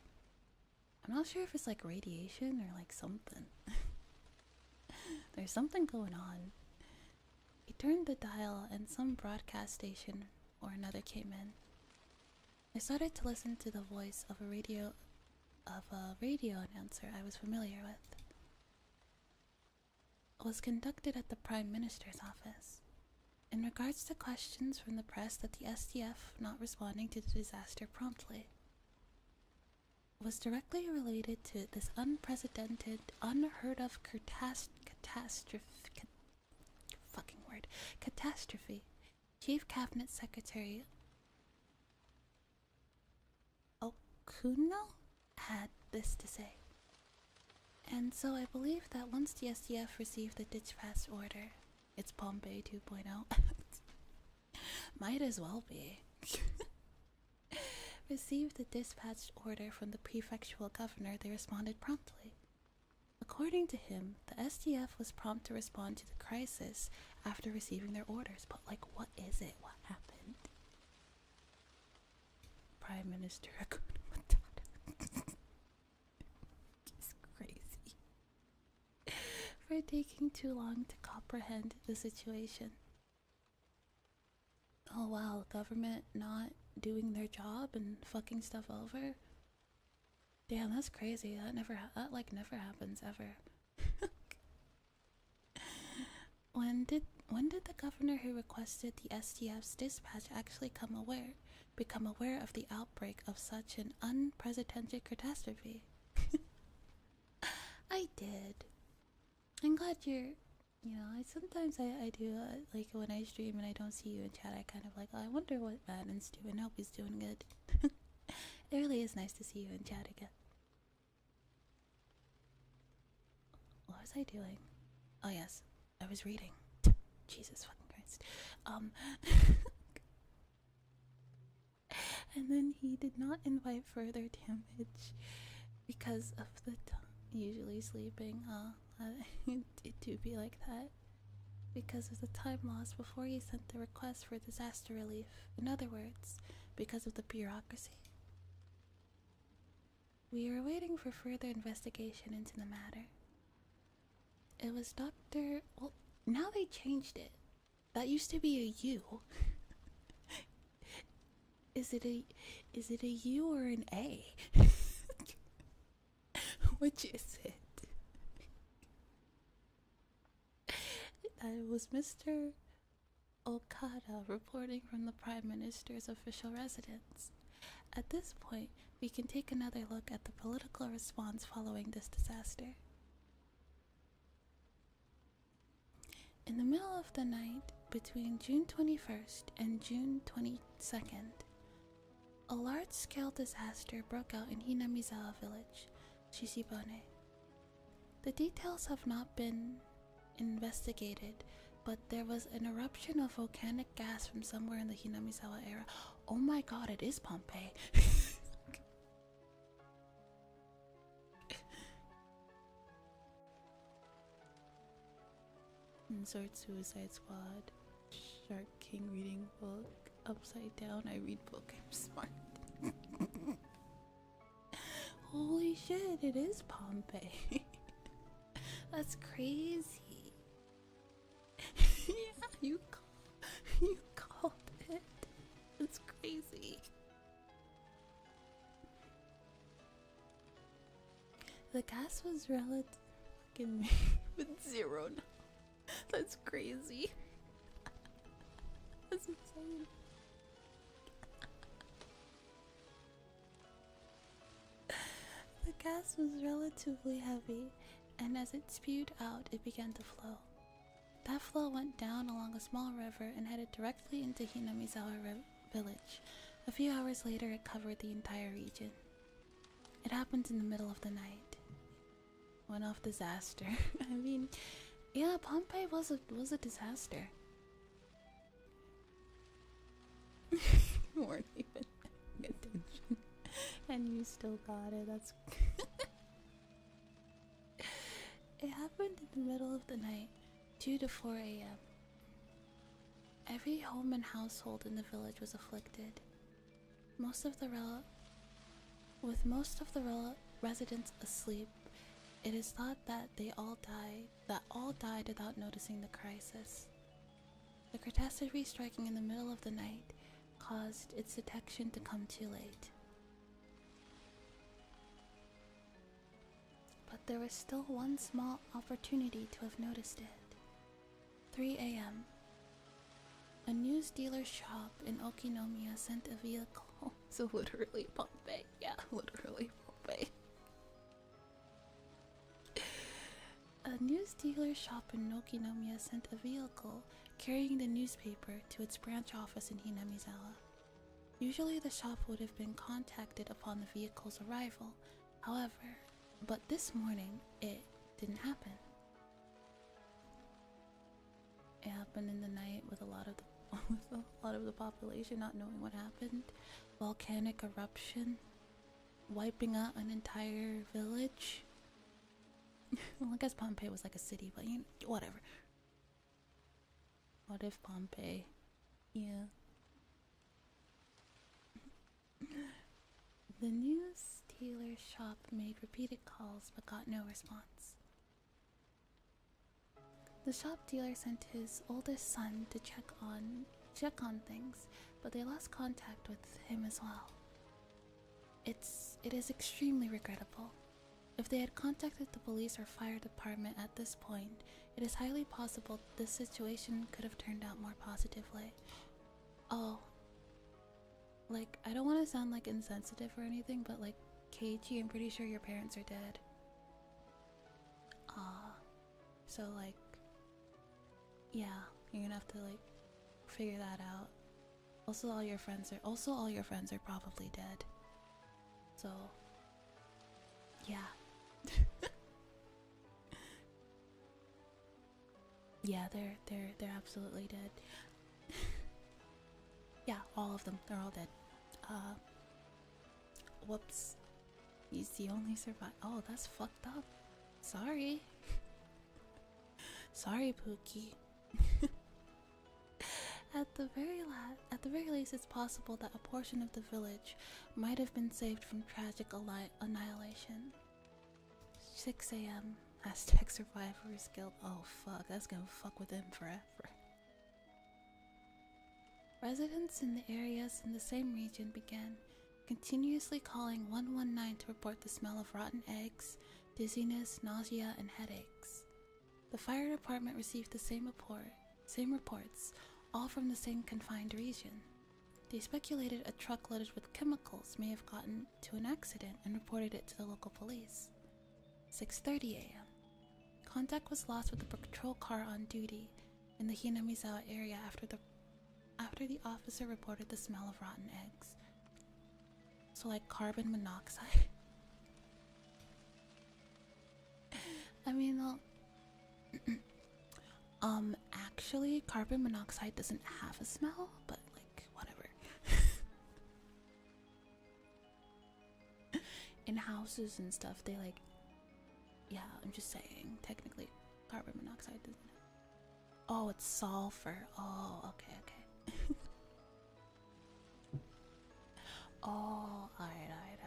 I'm not sure if it's like radiation or like something. There's something going on. He turned the dial and some broadcast station or another came in. I started to listen to the voice of a radio announcer I was familiar with. It was conducted at the Prime Minister's office. In regards to questions from the press that the SDF not responding to the disaster promptly. It was directly related to this unprecedented, unheard of catastrophe. Chief Cabinet Secretary Okuno had this to say. And so I believe that once the SDF received the dispatch order, it's Pompeii 2.0. Might as well be. Received the dispatched order from the prefectural governor, they responded promptly. According to him, the SDF was prompt to respond to the crisis after receiving their orders. But, like, what is it? What happened? Prime Minister Hakuna Matata. It's crazy. For taking too long to comprehend the situation. Oh wow, the government not doing their job and fucking stuff over? Damn, that's crazy. That never happens ever. When did the governor who requested the SDF's dispatch actually become aware of the outbreak of such an unprecedented catastrophe? I did. I'm glad you're. Sometimes I do, like when I stream and I don't see you in chat, I kind of like, oh, I wonder what Madden's doing. I hope he's doing good. It really is nice to see you in chat again. What was I doing? Oh yes, I was reading. Jesus fucking Christ. And then he did not invite further damage because of the usually sleeping. It do be like that. Because of the time lost before he sent the request for disaster relief. In other words, because of the bureaucracy. We are waiting for further investigation into the matter. It was Dr. Well, now they changed it. That used to be a U. Is it a U or an A? Which is it? It was Mr. Okada reporting from the Prime Minister's official residence. At this point, we can take another look at the political response following this disaster. In the middle of the night, between June 21st and June 22nd, a large-scale disaster broke out in Hinamizawa village, Shishibone. The details have not been investigated, but there was an eruption of volcanic gas from somewhere in the Hinamizawa area. Oh my god, it is Pompeii. Insert Suicide Squad. Shark King reading book. Upside down, I read book. I'm smart. Holy shit, it is Pompeii. That's crazy. Yeah, you called it. It's crazy. The gas was relative fucking with 0 now. That's crazy. That's insane. The gas was relatively heavy, and as it spewed out, it began to flow. That flow went down along a small river and headed directly into Hinamizawa village. A few hours later, it covered the entire region. It happened in the middle of the night. One-off disaster. I mean, yeah, Pompeii was a disaster. You weren't even paying attention, and you still got it. That's. It happened in the middle of the night, 2 to 4 a.m. Every home and household in the village was afflicted. Most of the residents asleep, it is thought that all died without noticing the crisis. The catastrophe striking in the middle of the night caused its detection to come too late. But there was still one small opportunity to have noticed it. 3 a.m. A news dealer's shop in Okinomiya sent a vehicle. So literally Pompeii. Yeah, literally Pompeii. A news dealer's shop in Okinomiya sent a vehicle carrying the newspaper to its branch office in Hinamizawa. Usually the shop would have been contacted upon the vehicle's arrival. However, But this morning, it didn't happen. It happened in the night with a lot of the with a lot of the population not knowing what happened. Volcanic eruption, wiping out an entire village. Well, I guess Pompeii was like a city, but you know, whatever. What if Pompeii? Yeah. The news dealer's shop made repeated calls but got no response. The shop dealer sent his oldest son to check on things, but they lost contact with him as well. It is extremely regrettable. If they had contacted the police or fire department at this point, it is highly possible this situation could have turned out more positively. Oh, like, I don't want to sound like insensitive or anything, but like, Keiichi, I'm pretty sure your parents are dead. So like, yeah, you're gonna have to like figure that out. Also, all your friends are probably dead. So, yeah. Yeah, they're absolutely dead. Yeah, all of them. They're all dead. Whoops. He's the only survivor. Oh, that's fucked up. Sorry. Sorry, Pookie. At the very least, it's possible that a portion of the village might have been saved from tragic annihilation. 6 a.m. Aztec Survivors Guild. Oh fuck, that's gonna fuck with them forever. Residents in the areas in the same region began continuously calling 119 to report the smell of rotten eggs, dizziness, nausea, and headaches. The fire department received the same reports, all from the same confined region. They speculated a truck loaded with chemicals may have gotten to an accident and reported it to the local police. 6:30 a.m. Contact was lost with the patrol car on duty in the Hinamizawa area after the officer reported the smell of rotten eggs. So like carbon monoxide. I mean, actually carbon monoxide doesn't have a smell, but like whatever. In houses and stuff, they like, yeah, I'm just saying, technically carbon monoxide doesn't have. Oh, it's sulfur. Oh, okay. Oh, alright.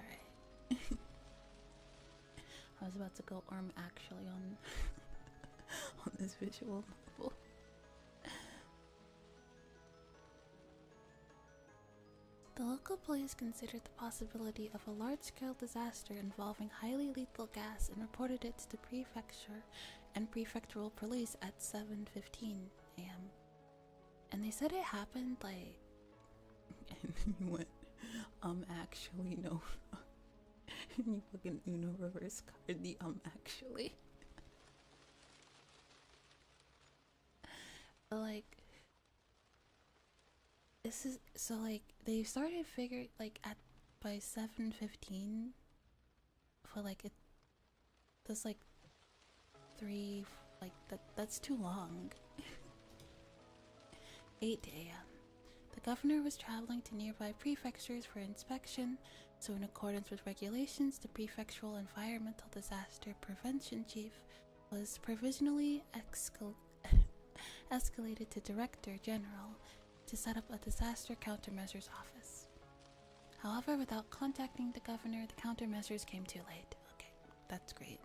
I was about to go actually on on this visual novel. The local police considered the possibility of a large-scale disaster involving highly lethal gas and reported it to the prefecture and prefectural police at 7:15 a.m. And they said it happened like... And you went, actually, no. And you fucking Uno reverse card the actually. But like... This is... So like, they started figuring like by 7:15 for like it... That's like 3... Like that's too long. 8 a.m. The governor was traveling to nearby prefectures for inspection, so in accordance with regulations, the prefectural environmental disaster prevention chief was provisionally escalated to Director General to set up a disaster countermeasures office. However, without contacting the governor, the countermeasures came too late. Okay, that's great.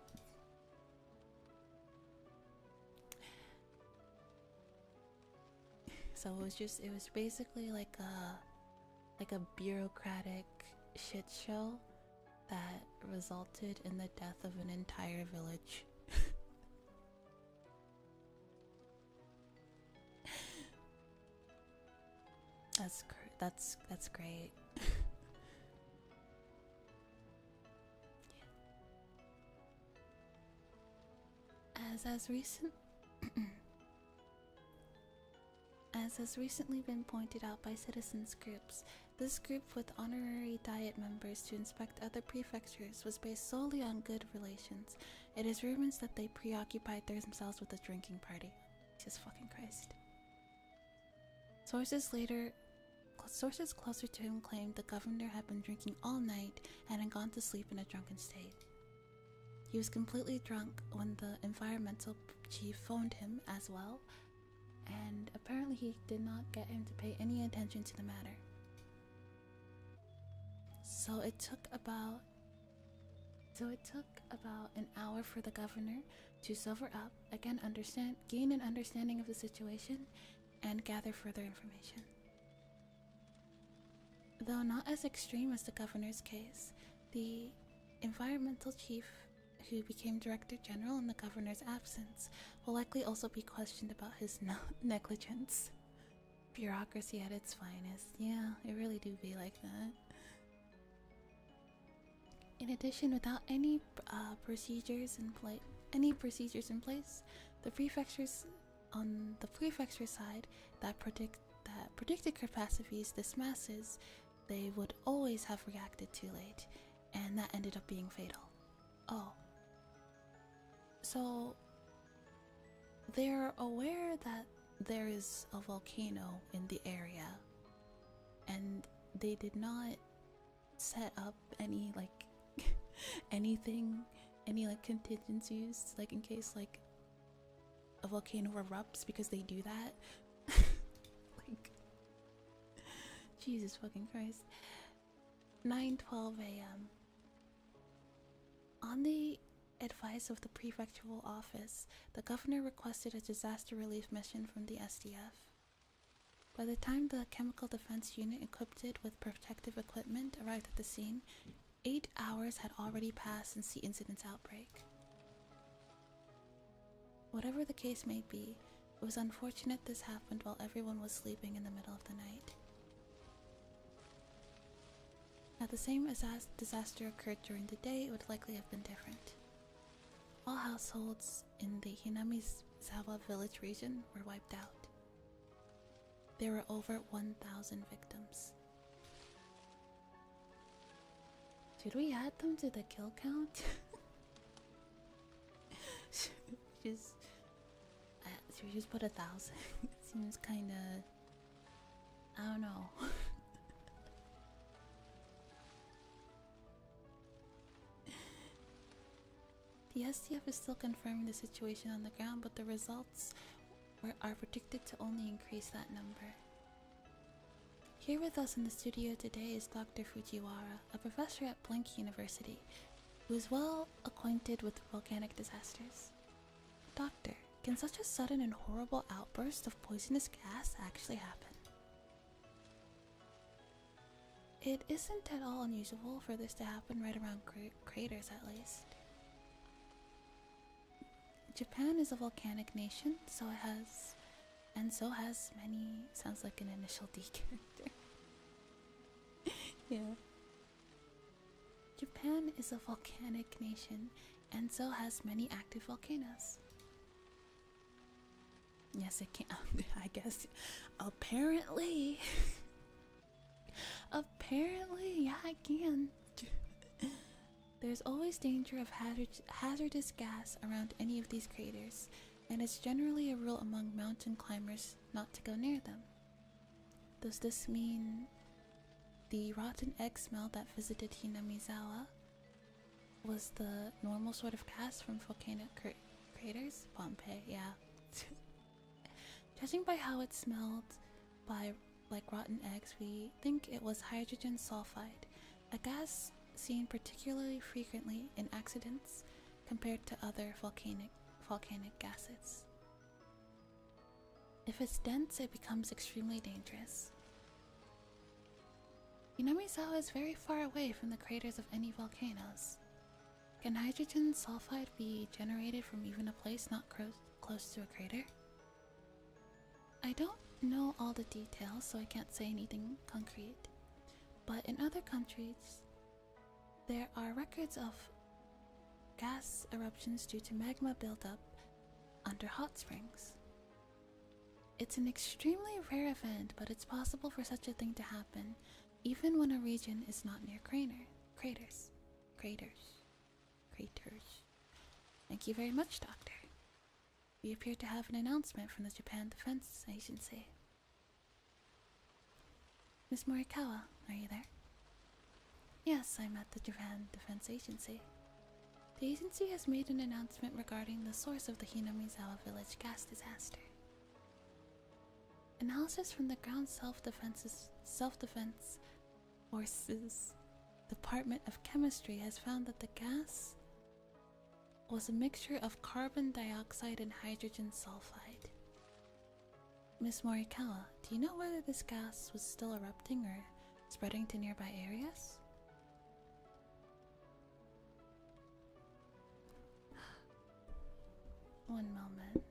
So it was basically like a bureaucratic shit show that resulted in the death of an entire village. That's great. As has recently been pointed out by citizens groups, This group with honorary diet members to inspect other prefectures was based solely on good relations. It is rumored that they preoccupied themselves with a drinking party. Jesus fucking Christ. Sources closer to him claimed the governor had been drinking all night and had gone to sleep in a drunken state. He was completely drunk when the environmental chief phoned him as well, and apparently he did not get him to pay any attention to the matter. So it took about an hour for the governor to sober up, again gain an understanding of the situation, and gather further information. Though not as extreme as the governor's case, the environmental chief, who became director general in the governor's absence, will likely also be questioned about his negligence. Bureaucracy at its finest. Yeah, it really do be like that. In addition, without any procedures in place, the prefectures on the prefecture side that predicted catastrophes this masses, they would always have reacted too late, and that ended up being fatal. Oh. So they're aware that there is a volcano in the area, and they did not set up any any contingencies, in case a volcano erupts, because they do that. Jesus fucking Christ. 9:12 a.m. On the advice of the prefectural office, the governor requested a disaster relief mission from the SDF. By the time the chemical defense unit equipped with protective equipment arrived at the scene, 8 hours had already passed since the incident's outbreak. Whatever the case may be, it was unfortunate this happened while everyone was sleeping in the middle of the night. Had the same disaster occurred during the day, it would likely have been different. All households in the Hinamizawa village region were wiped out. There were over 1,000 victims. Should we add them to the kill count? Should we just put 1,000? It seems kinda... I don't know. The SDF is still confirming the situation on the ground, but the results are predicted to only increase that number. Here with us in the studio today is Dr. Fujiwara, a professor at Blank University, who is well acquainted with volcanic disasters. Doctor, can such a sudden and horrible outburst of poisonous gas actually happen? It isn't at all unusual for this to happen right around craters, at least. Japan is a volcanic nation, so has many... Sounds like an Initial D character. Yeah. Japan is a volcanic nation, and so has many active volcanoes. Yes, it can. I guess. Apparently. Apparently, yeah, I can. There's always danger of hazardous gas around any of these craters, and it's generally a rule among mountain climbers not to go near them. Does this mean the rotten egg smell that visited Hinamizawa was the normal sort of gas from volcanic craters? Pompeii, yeah. Judging by how it smelled like rotten eggs, we think it was hydrogen sulfide, a gas seen particularly frequently in accidents compared to other volcanic gases. If it's dense, it becomes extremely dangerous. Hinamizawa is very far away from the craters of any volcanoes. Can hydrogen sulfide be generated from even a place not close to a crater? I don't know all the details, so I can't say anything concrete, but in other countries, there are records of gas eruptions due to magma buildup under hot springs. It's an extremely rare event, but it's possible for such a thing to happen, even when a region is not near craters. Craters. Craters. Thank you very much, Doctor. We appear to have an announcement from the Japan Defense Agency. Miss Morikawa, are you there? Yes, I'm at the Japan Defense Agency. The agency has made an announcement regarding the source of the Hinamizawa village gas disaster. Analysis from the Ground Self-Defense Forces Department of Chemistry has found that the gas was a mixture of carbon dioxide and hydrogen sulfide. Miss Morikawa, do you know whether this gas was still erupting or spreading to nearby areas? One moment.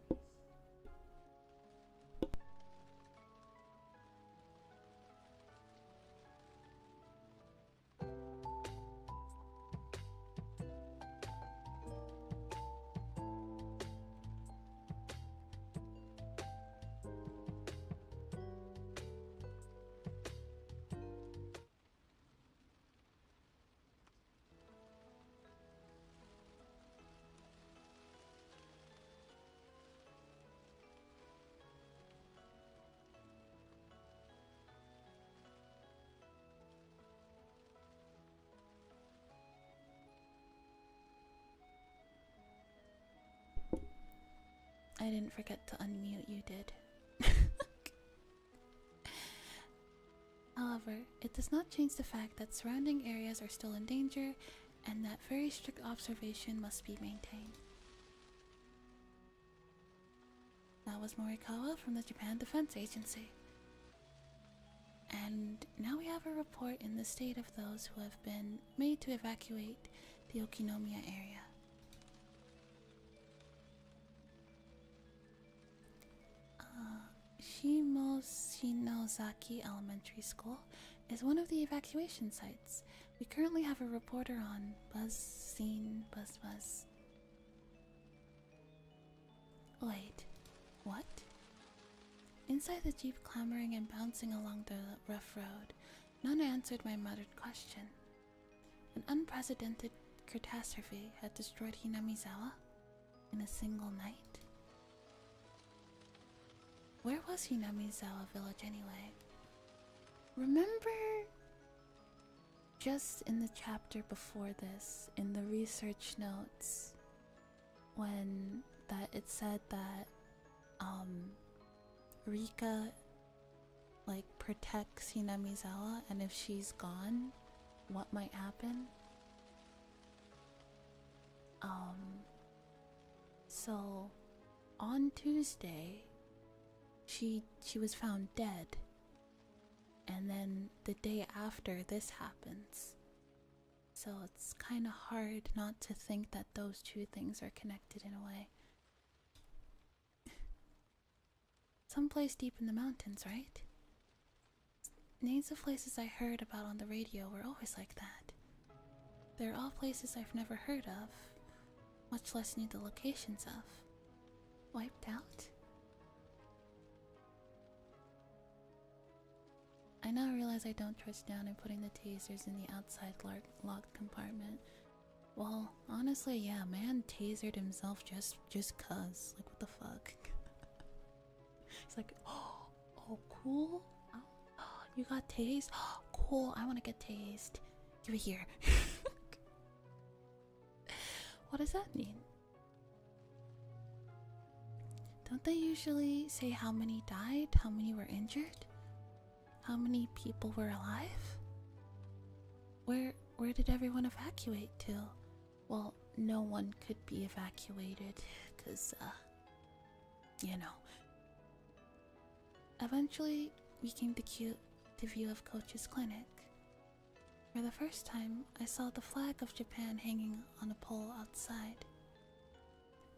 I didn't forget to unmute, you did. However, it does not change the fact that surrounding areas are still in danger and that very strict observation must be maintained. That was Morikawa from the Japan Defense Agency. And now we have a report in the state of those who have been made to evacuate the Okinomiya area. Shimoshinozaki Elementary School is one of the evacuation sites. We currently have a reporter on Buzz Scene Buzz. Wait, what? Inside the jeep clambering and bouncing along the rough road, none answered my muttered question. An unprecedented catastrophe had destroyed Hinamizawa in a single night? Where was Hinamizawa village anyway? Remember just in the chapter before this, in the research notes, when it said that Rika protects Hinamizawa, and if she's gone, what might happen? So on Tuesday she was found dead, and then the day after this happens. So it's kind of hard not to think that those two things are connected in a way. Someplace deep in the mountains, right? Names of places I heard about on the radio were always like that. They're all places I've never heard of, much less knew the locations of. Wiped out? I now realize I don't trust down in putting the tasers in the outside locked compartment. Well, honestly, yeah, man tasered himself just cuz. Like, what the fuck? He's like, oh, cool. Oh, you got tased? Oh, cool, I want to get tased. Give it here. What does that mean? Don't they usually say how many died, how many were injured? How many people were alive? Where did everyone evacuate to? Well, no one could be evacuated, cause, you know. Eventually, we came to view of Coach's clinic. For the first time, I saw the flag of Japan hanging on a pole outside.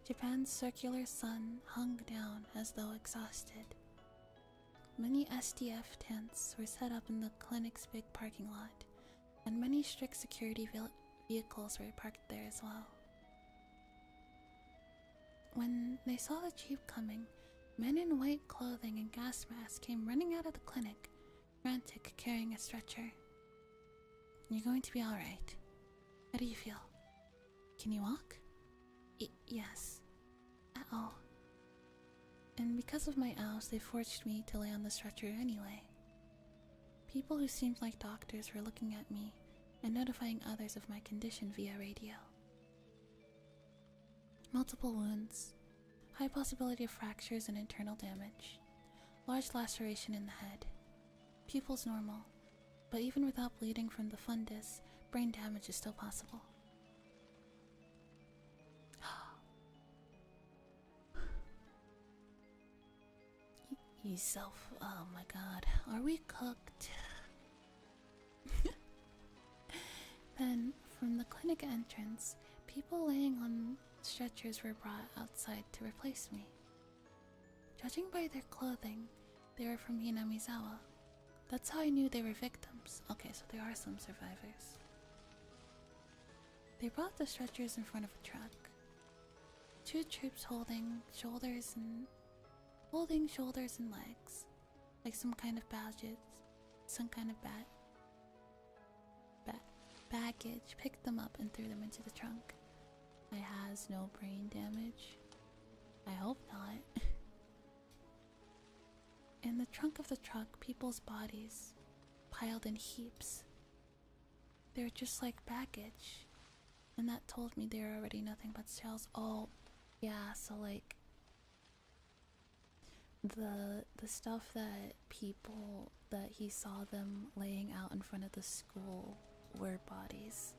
Japan's circular sun hung down as though exhausted. Many SDF tents were set up in the clinic's big parking lot, and many strict security vehicles were parked there as well. When they saw the jeep coming, men in white clothing and gas masks came running out of the clinic, frantic, carrying a stretcher. You're going to be alright. How do you feel? Can you walk? Yes. Oh. And because of my ows, they forced me to lay on the stretcher anyway. People who seemed like doctors were looking at me and notifying others of my condition via radio. Multiple wounds, high possibility of fractures and internal damage, large laceration in the head, pupils normal, but even without bleeding from the fundus, brain damage is still possible. Oh my god, are we cooked? Then, from the clinic entrance, people laying on stretchers were brought outside to replace me. Judging by their clothing, they were from Hinamizawa. That's how I knew they were victims. Okay, so there are some survivors. They brought the stretchers in front of a truck. Two troops holding shoulders and legs, like some kind of baggage, baggage, picked them up and threw them into the trunk. I has no brain damage. I hope not. In the trunk of the truck, people's bodies, piled in heaps. They were just like baggage, and that told me they were already nothing but shells. Oh, yeah, so like the stuff that he saw them laying out in front of the school were bodies.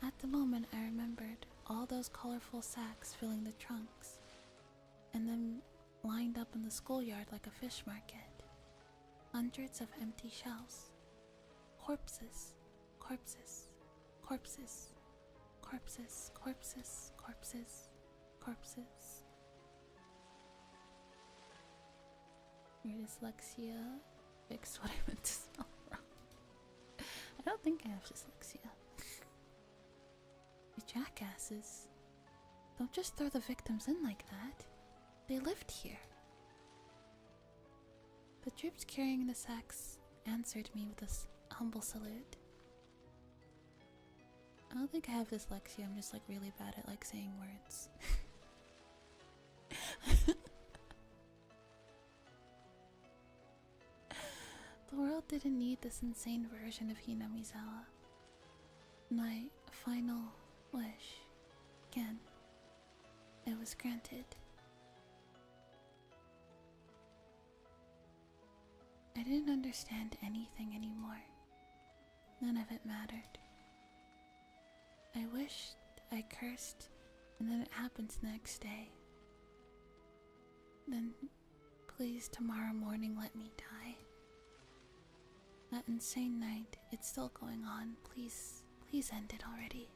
At the moment, I remembered all those colorful sacks filling the trunks, and then lined up in the schoolyard like a fish market. Hundreds of empty shelves. Corpses, corpses, corpses, corpses, corpses, corpses, corpses. Your dyslexia fixed what I meant to spell wrong. I don't think I have dyslexia. You jackasses. Don't just throw the victims in like that. They lived here. The troops carrying the sacks answered me with a humble salute. I don't think I have dyslexia, I'm just like really bad at like saying words. The world didn't need this insane version of Hinamizawa. My final wish, again, it was granted. I didn't understand anything anymore. None of it mattered. I wished, I cursed, and then it happened the next day. Then, please tomorrow morning let me die. That insane night, it's still going on. Please, please end it already.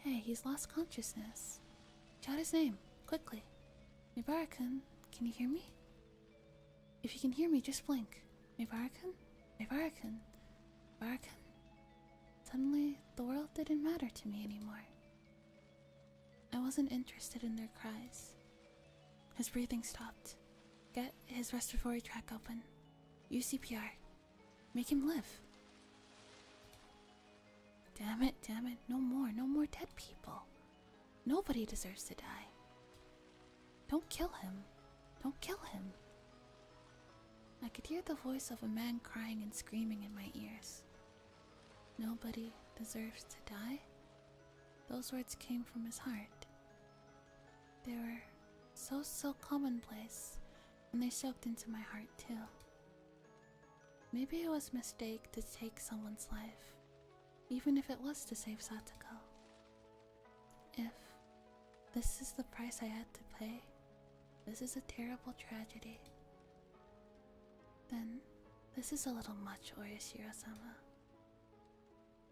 Hey, he's lost consciousness. Shout his name, quickly. Mibara-kun, can you hear me? If you can hear me, just blink. Mibara-kun? Mibara-kun? Mibara-kun? Suddenly, the world didn't matter to me anymore. I wasn't interested in their cries. His breathing stopped. Get his respiratory tract open. Use CPR. Make him live. Damn it, no more dead people. Nobody deserves to die. Don't kill him. Don't kill him. I could hear the voice of a man crying and screaming in my ears. Nobody deserves to die? Those words came from his heart. They were so commonplace, and they soaked into my heart too. Maybe it was a mistake to take someone's life, even if it was to save Satoko. If this is the price I had to pay, this is a terrible tragedy, then this is a little much, Oyashiro-sama.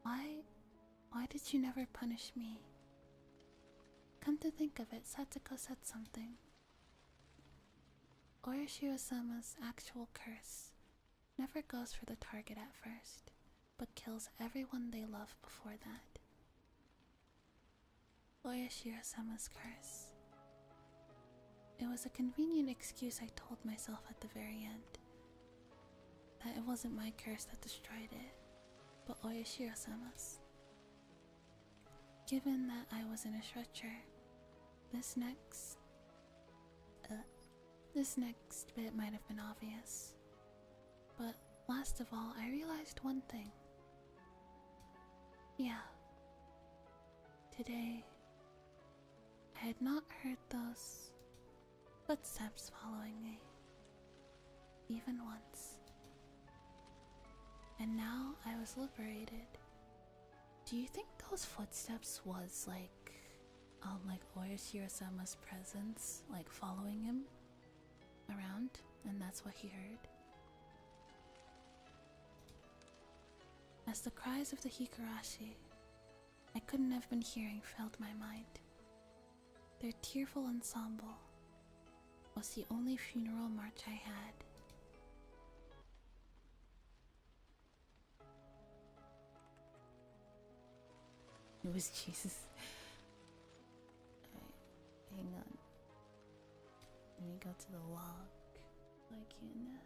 Why did you never punish me? Come to think of it, Satoko said something. Oyashiro-sama's actual curse never goes for the target at first, but kills everyone they love before that. Oyashiro-sama's curse. It was a convenient excuse I told myself at the very end. That it wasn't my curse that destroyed it, but Oyashiro-sama's. Given that I was in a stretcher, this next bit might have been obvious. But last of all, I realized one thing. Yeah. Today, I had not heard those footsteps following me, even once. And now I was liberated. Do you think those footsteps was like Oyashiro-sama's presence, like following him around, and that's what he heard? As the cries of the Higurashi I couldn't have been hearing filled my mind. Their tearful ensemble was the only funeral march I had. It was Jesus. Alright, hang on. Let me go to the log. I can.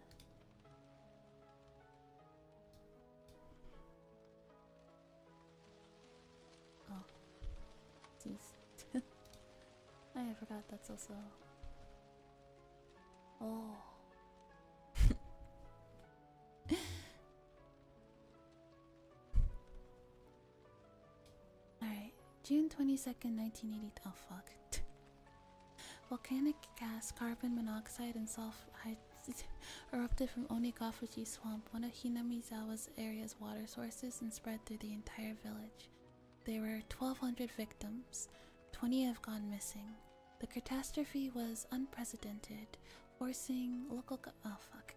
Oh, jeez. I forgot that's also. Oh. Alright, June 22nd, 1980. Oh, fuck. Volcanic gas, carbon monoxide, and sulfide erupted from Onikafuji Swamp, one of Hinamizawa's area's water sources, and spread through the entire village. There were 1,200 victims. 20 have gone missing. The catastrophe was unprecedented, forcing local oh fuck.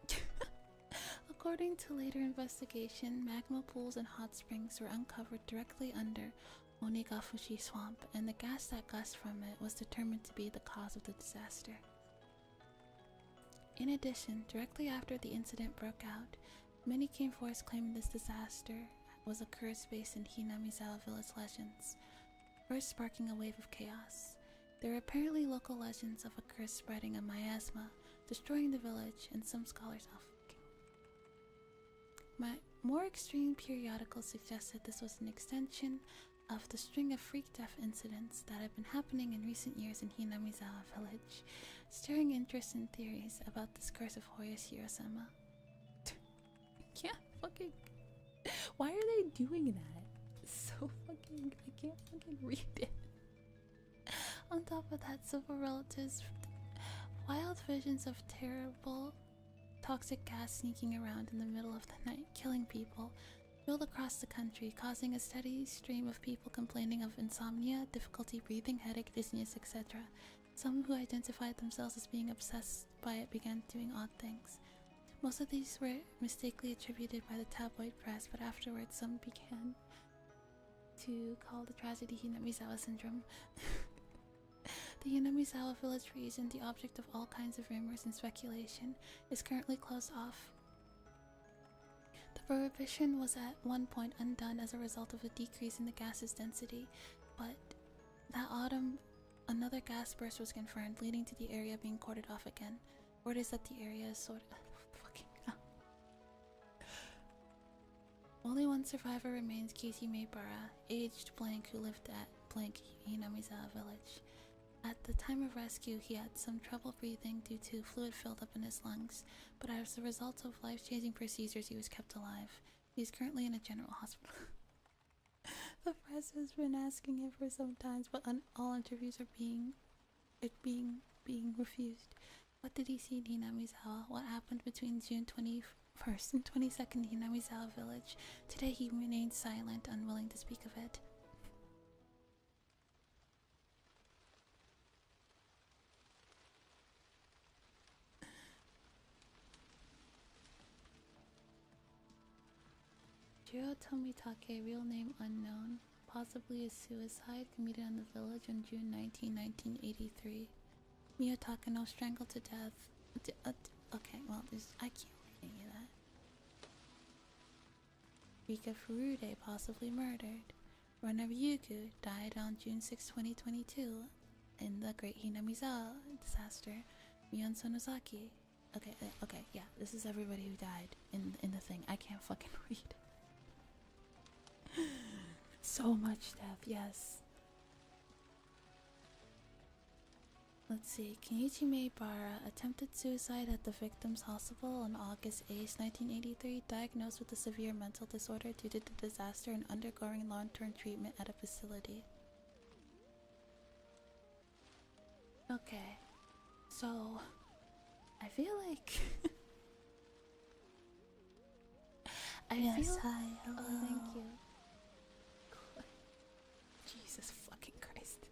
According to later investigation, magma pools and hot springs were uncovered directly under Onikafuji Swamp, and the gas that gushed from it was determined to be the cause of the disaster. In addition, directly after the incident broke out, many came forth claiming this disaster was a curse based in Hinamizawa village legends, first sparking a wave of chaos. There are apparently local legends of a curse spreading a miasma, destroying the village, and some scholars My more extreme periodicals suggested this was an extension of the string of freak death incidents that have been happening in recent years in Hinamizawa village, stirring interest in theories about this curse of Oyashiro-sama. Yeah, fucking. Why are they doing that? So fucking. I can't fucking read it. On top of that, several relatives, wild visions of terrible toxic gas sneaking around in the middle of the night, killing people, spilled across the country, causing a steady stream of people complaining of insomnia, difficulty breathing, headache, dizziness, etc. Some who identified themselves as being obsessed by it began doing odd things. Most of these were mistakenly attributed by the tabloid press, but afterwards some began to call the tragedy Hinamizawa syndrome. The Hinamizawa village region, the object of all kinds of rumors and speculation, is currently closed off. The prohibition was at one point undone as a result of a decrease in the gas's density, but that autumn another gas burst was confirmed, leading to the area being cordoned off again. Word is that the area is sort of fucking hell. Only one survivor remains, Casey Maybara, aged blank, who lived at blank Hinamizawa village. At the time of rescue, he had some trouble breathing due to fluid filled up in his lungs, but as a result of life-changing procedures, he was kept alive. He is currently in a general hospital. The press has been asking him for some time, but all interviews are being refused. What did he see in Hinamizawa? What happened between June 21st and 22nd in Hinamizawa village? Today he remained silent, unwilling to speak of it. Jiro Tomitake, real name unknown, possibly a suicide committed on the village on June 19, 1983. Mio Takano strangled to death. Okay, well, I can't read any of that. Rika Furude, possibly murdered. Rona Ryugu died on June 6, 2022. in the Great Hinamizawa disaster, Mion Sonozaki. Okay, okay, yeah, this is everybody who died in the thing. I can't fucking read. So much death, yes. Let's see. Kenichi Maebara attempted suicide at the victim's hospital on August 8, 1983, diagnosed with a severe mental disorder due to the disaster and undergoing long-term treatment at a facility. Okay, so I feel like hi, hello. Oh, thank you. Jesus fucking Christ.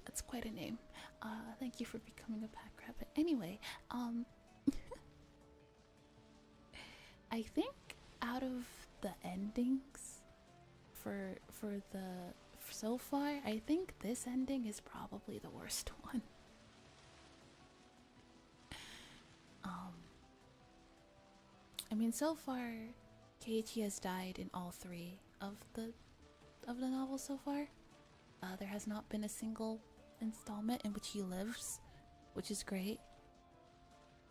That's quite a name. Thank you for becoming a pack rabbit. Anyway, I think out of the endings for so far, I think this ending is probably the worst one. I mean, so far, Keiichi has died in all 3 of the novels so far. There has not been a single installment in which he lives, which is great.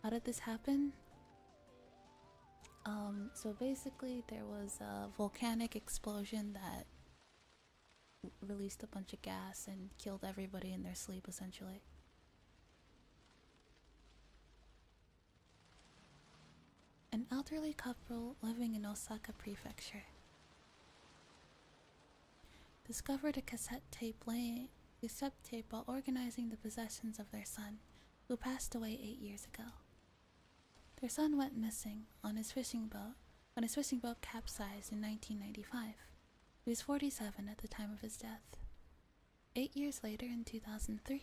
How did this happen? So basically there was a volcanic explosion that released a bunch of gas and killed everybody in their sleep, essentially. An elderly couple living in Osaka Prefecture discovered a cassette tape while organizing the possessions of their son, who passed away 8 years ago. Their son went missing on his fishing boat when his fishing boat capsized in 1995. He was 47 at the time of his death. 8 years later, in 2003,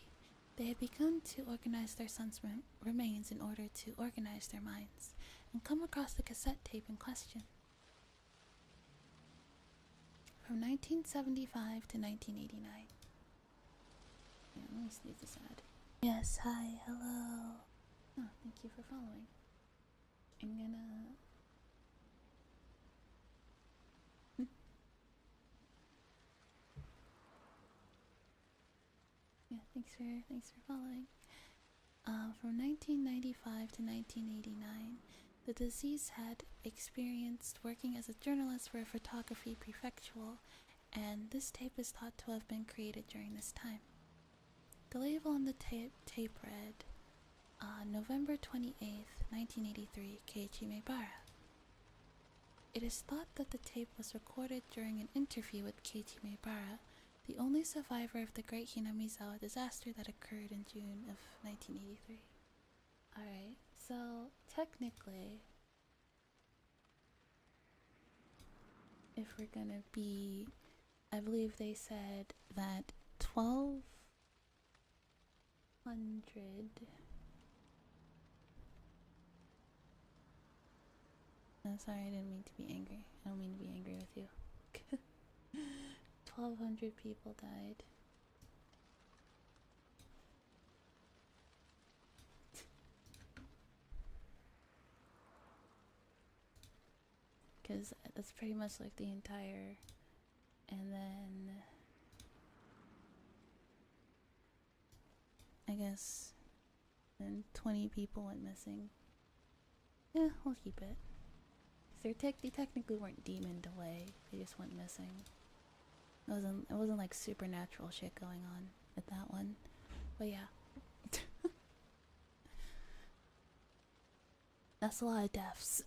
they had begun to organize their son's remains in order to organize their minds, and come across the cassette tape in question. From 1975 to 1989. Yeah, let me sneeze this ad. Yes, hi, hello. Oh, thank you for following. I'm gonna... Yeah, thanks for following. From 1995 to 1989, the deceased had experienced working as a journalist for a photography prefectural, and this tape is thought to have been created during this time. The label on the tape read, November 28th, 1983, Keiichi Maebara. It is thought that the tape was recorded during an interview with Keiichi Maebara, the only survivor of the Great Hinamizawa disaster that occurred in June of 1983. Alright, so technically, if we're gonna be, I believe they said that 1,200... I'm sorry, I didn't mean to be angry. I don't mean to be angry with you. 1,200 people died. Because that's pretty much like the entire... And then... I guess... Then 20 people went missing. Yeah, we'll keep it. They technically weren't demoned away. They just went missing. It wasn't like supernatural shit going on with that one. But yeah. That's a lot of deaths.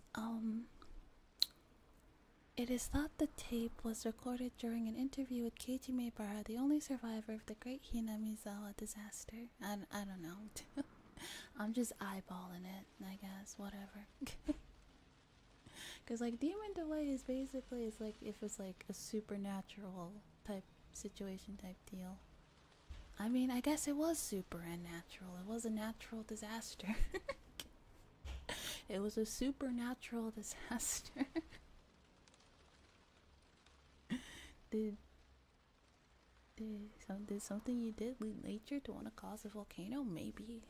It is thought the tape was recorded during an interview with Keiichi Maebara, the only survivor of the Great Hinamizawa disaster. I don't know. I'm just eyeballing it, I guess. Whatever. Because like demoned away is basically, it's like if it's like a supernatural type situation type deal. I mean, I guess it was super unnatural. It was a natural disaster. It was a supernatural disaster. Did something you did lead nature to want to cause a volcano? Maybe.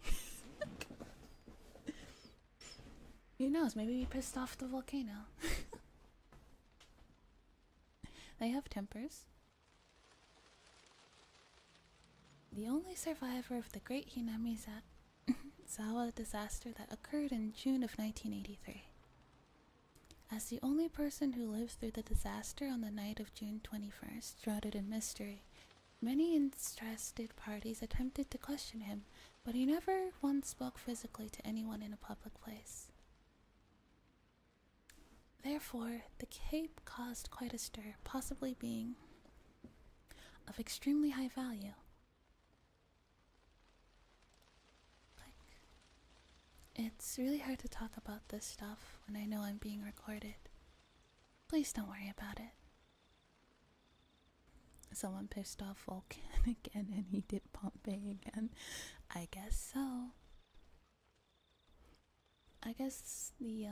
Who knows? Maybe we pissed off the volcano. They have tempers. the only survivor of the Great Zawa disaster that occurred in June of 1983. As the only person who lived through the disaster on the night of June 21st, shrouded in mystery, many interested parties attempted to question him, but he never once spoke physically to anyone in a public place. Therefore, the cape caused quite a stir, possibly being of extremely high value. It's really hard to talk about this stuff when I know I'm being recorded. Please don't worry about it. Someone pissed off Vulcan again and he did Pompeii again. I guess so. I guess the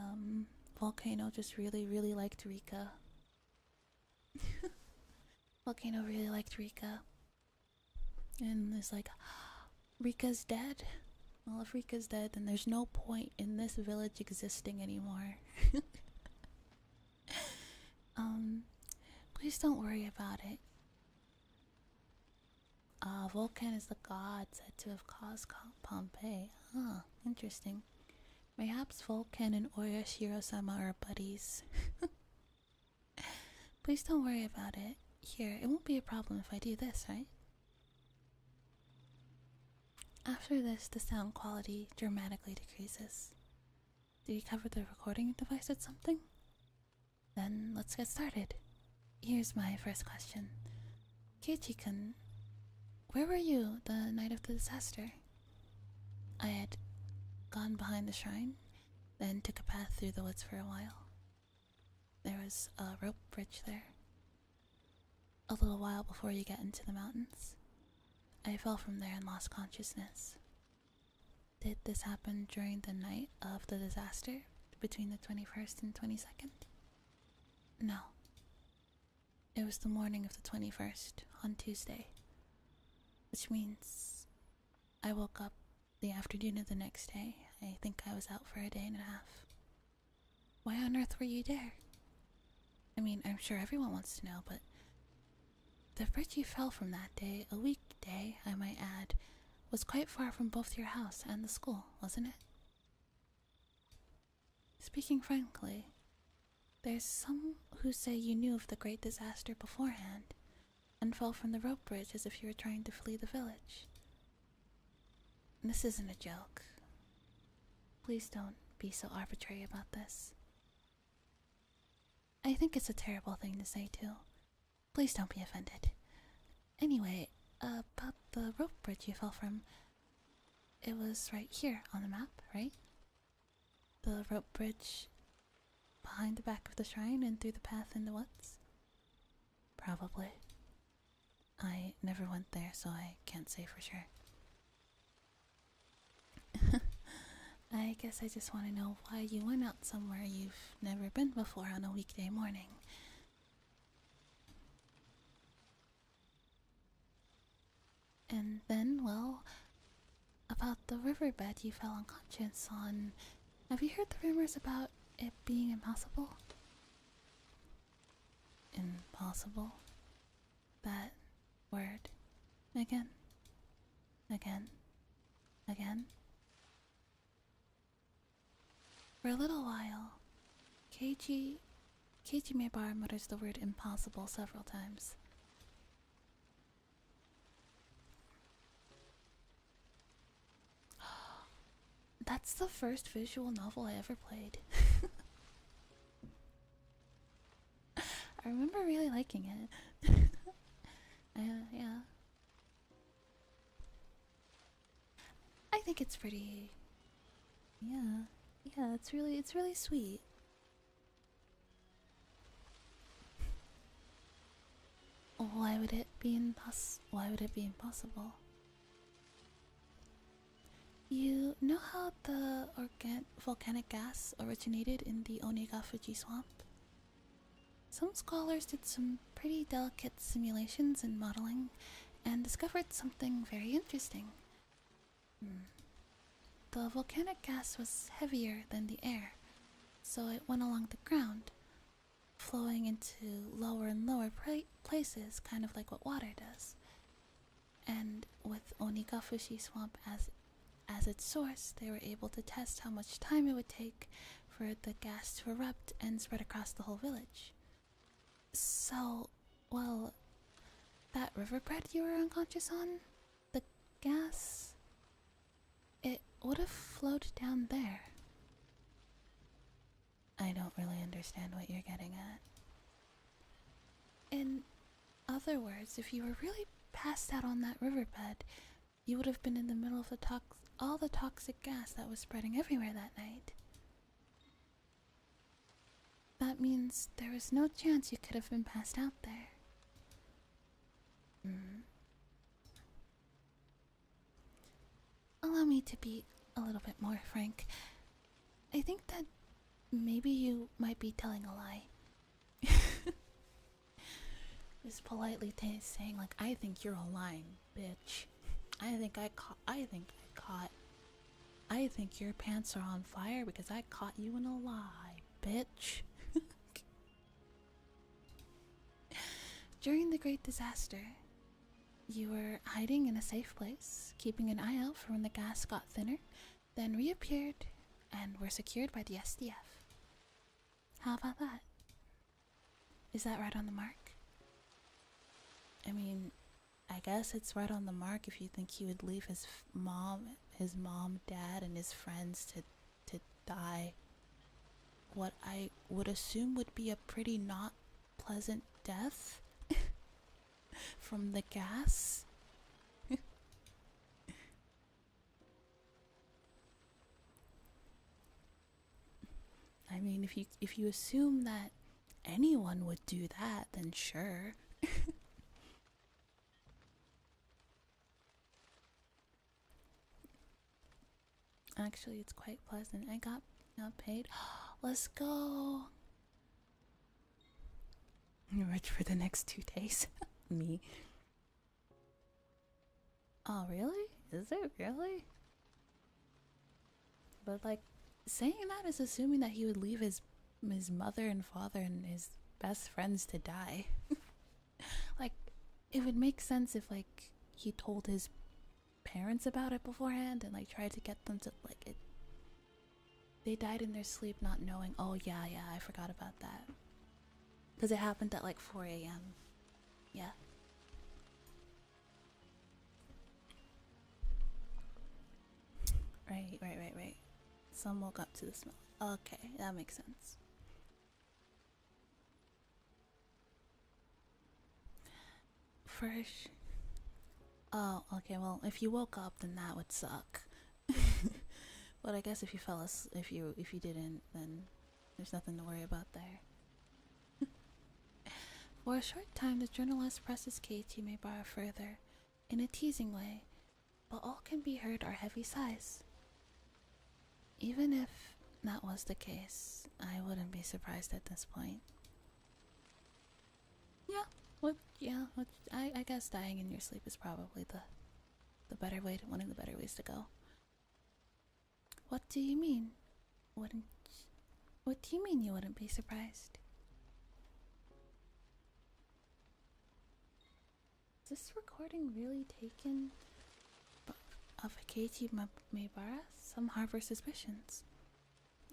volcano just really liked Rika. Volcano really liked Rika. And it's like, Rika's dead? Well, if Rika's dead, then there's no point in this village existing anymore. Please don't worry about it. Vulcan is the god said to have caused Pompeii. Ah, interesting. Perhaps Vulcan and Oyashiro-sama are buddies. Please don't worry about it. Here, it won't be a problem if I do this, right? After this, the sound quality dramatically decreases. Did you cover the recording device with something? Then let's get started. Here's my first question. Keiichi-kun, where were you the night of the disaster? I had gone behind the shrine, then took a path through the woods for a while. There was a rope bridge there. A little while before you get into the mountains. I fell from there and lost consciousness. Did this happen during the night of the disaster, between the 21st and 22nd? No. It was the morning of the 21st, on Tuesday. Which means I woke up the afternoon of the next day. I think I was out for a day and a half. Why on earth were you there? I mean, I'm sure everyone wants to know, but the bridge you fell from that day, a weekday, I might add, was quite far from both your house and the school, wasn't it? Speaking frankly, there's some who say you knew of the great disaster beforehand and fell from the rope bridge as if you were trying to flee the village. This isn't a joke. Please don't be so arbitrary about this. I think it's a terrible thing to say too. Please don't be offended. Anyway, about the rope bridge you fell from, it was right here on the map, right? The rope bridge behind the back of the shrine and through the path in the woods? Probably. I never went there, so I can't say for sure. I guess I just want to know why you went out somewhere you've never been before on a weekday morning. And then, well, about the riverbed you fell unconscious on, have you heard the rumors about it being impossible? Impossible? That word. Again. Again. Again. For a little while, Keiichi Mabar mutters the word impossible several times. That's the first visual novel I ever played. I remember really liking it. Yeah. I think it's pretty. Yeah, it's really sweet. Why would it be impossible? You know how the volcanic gas originated in the Onigafuji swamp? Some scholars did some pretty delicate simulations and modeling and discovered something very interesting. The volcanic gas was heavier than the air, so it went along the ground, flowing into lower and lower places, kind of like what water does. And with Onigafushi Swamp as its source, they were able to test how much time it would take for the gas to erupt and spread across the whole village. So, well, that riverbed you were unconscious on, the gas, it would have flowed down there. I don't really understand what you're getting at. In other words, if you were really passed out on that riverbed, you would have been in the middle of all the toxic gas that was spreading everywhere that night. That means there was no chance you could have been passed out there. Allow me to be a little bit more frank. I think that maybe you might be telling a lie. Just politely saying, like, I think you're lying, bitch. I think your pants are on fire because I caught you in a lie, bitch. During the Great Disaster, you were hiding in a safe place, keeping an eye out for when the gas got thinner, then reappeared and were secured by the SDF. How about that? Is that right on the mark? I mean, I guess it's right on the mark if you think he would leave his mom, dad, and his friends to die. What I would assume would be a pretty not pleasant death from the gas. I mean, if you assume that anyone would do that, then sure. Actually, it's quite pleasant. I got paid. Let's go. You're rich for the next 2 days. Me. Oh, really? Is it really? But like, saying that is assuming that he would leave his mother and father and his best friends to die. Like, it would make sense if like he told his parents about it beforehand and like tried to get them to like it. They died in their sleep not knowing. Oh yeah, I forgot about that. Because it happened at like 4 a.m. Yeah. Right. Some woke up to the smell. Okay, that makes sense. First. Oh, okay, well, if you woke up, then that would suck. But I guess if you fell asleep, if you didn't, then there's nothing to worry about there. For a short time, the journalist presses Keiichi Maebara further, in a teasing way, but all can be heard are heavy sighs. Even if that was the case, I wouldn't be surprised at this point. I guess dying in your sleep is probably one of the better ways to go. What do you mean? What do you mean you wouldn't be surprised? Is this recording really taken of Keiichi Maebara? Some harbor suspicions.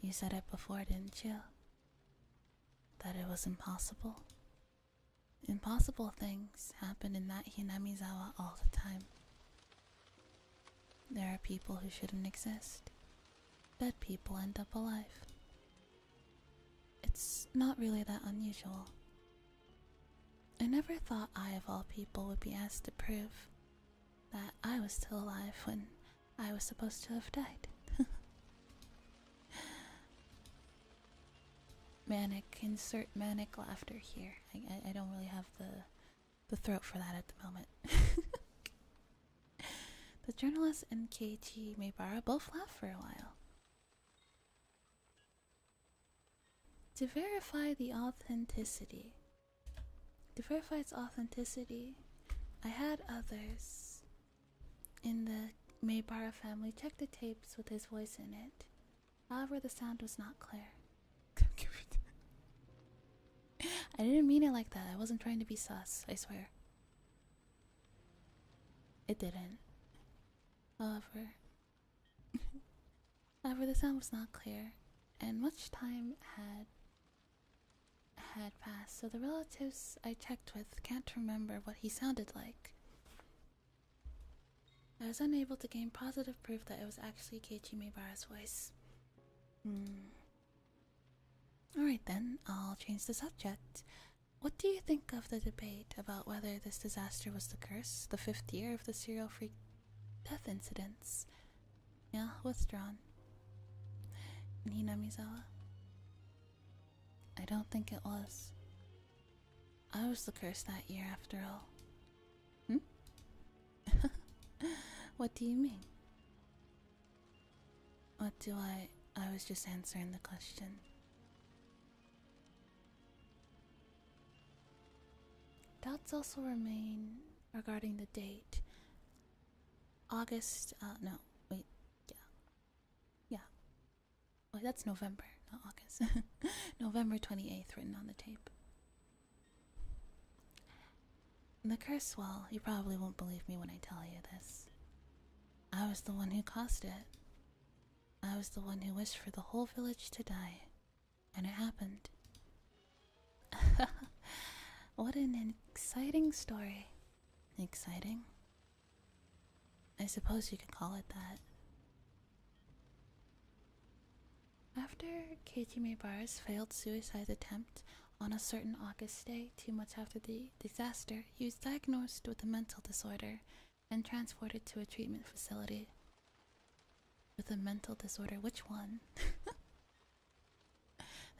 You said it before, didn't you? That it was impossible. Impossible things happen in that Hinamizawa all the time. There are people who shouldn't exist. Dead people end up alive. It's not really that unusual. I never thought I, of all people, would be asked to prove that I was still alive when I was supposed to have died. Insert manic laughter here. I don't really have the throat for that at the moment. The journalist and Keiichi Maebara both laugh for a while. To verify its authenticity, I had others in the Maebara family check the tapes with his voice in it. However, the sound was not clear. I didn't mean it like that. I wasn't trying to be sus, I swear. It didn't. However, the sound was not clear, and much time had passed, so the relatives I checked with can't remember what he sounded like. I was unable to gain positive proof that it was actually Keiichi Maebara's voice. Alright then, I'll change the subject. What do you think of the debate about whether this disaster was the curse, the 5th year of the serial freak death incidents? Yeah, withdrawn. Hinamizawa? I don't think it was. I was the curse that year after all. What do you mean? What do I was just answering the question. Doubts also remain regarding the date. August, no, wait, yeah. Wait, that's November, not August. November 28th written on the tape. The curse, well, you probably won't believe me when I tell you this. I was the one who caused it. I was the one who wished for the whole village to die. And it happened. What an exciting story. Exciting? I suppose you could call it that. After Keiichi Maebara's failed suicide attempt on a certain August day, 2 months after the disaster, he was diagnosed with a mental disorder and transported to a treatment facility. With a mental disorder, which one?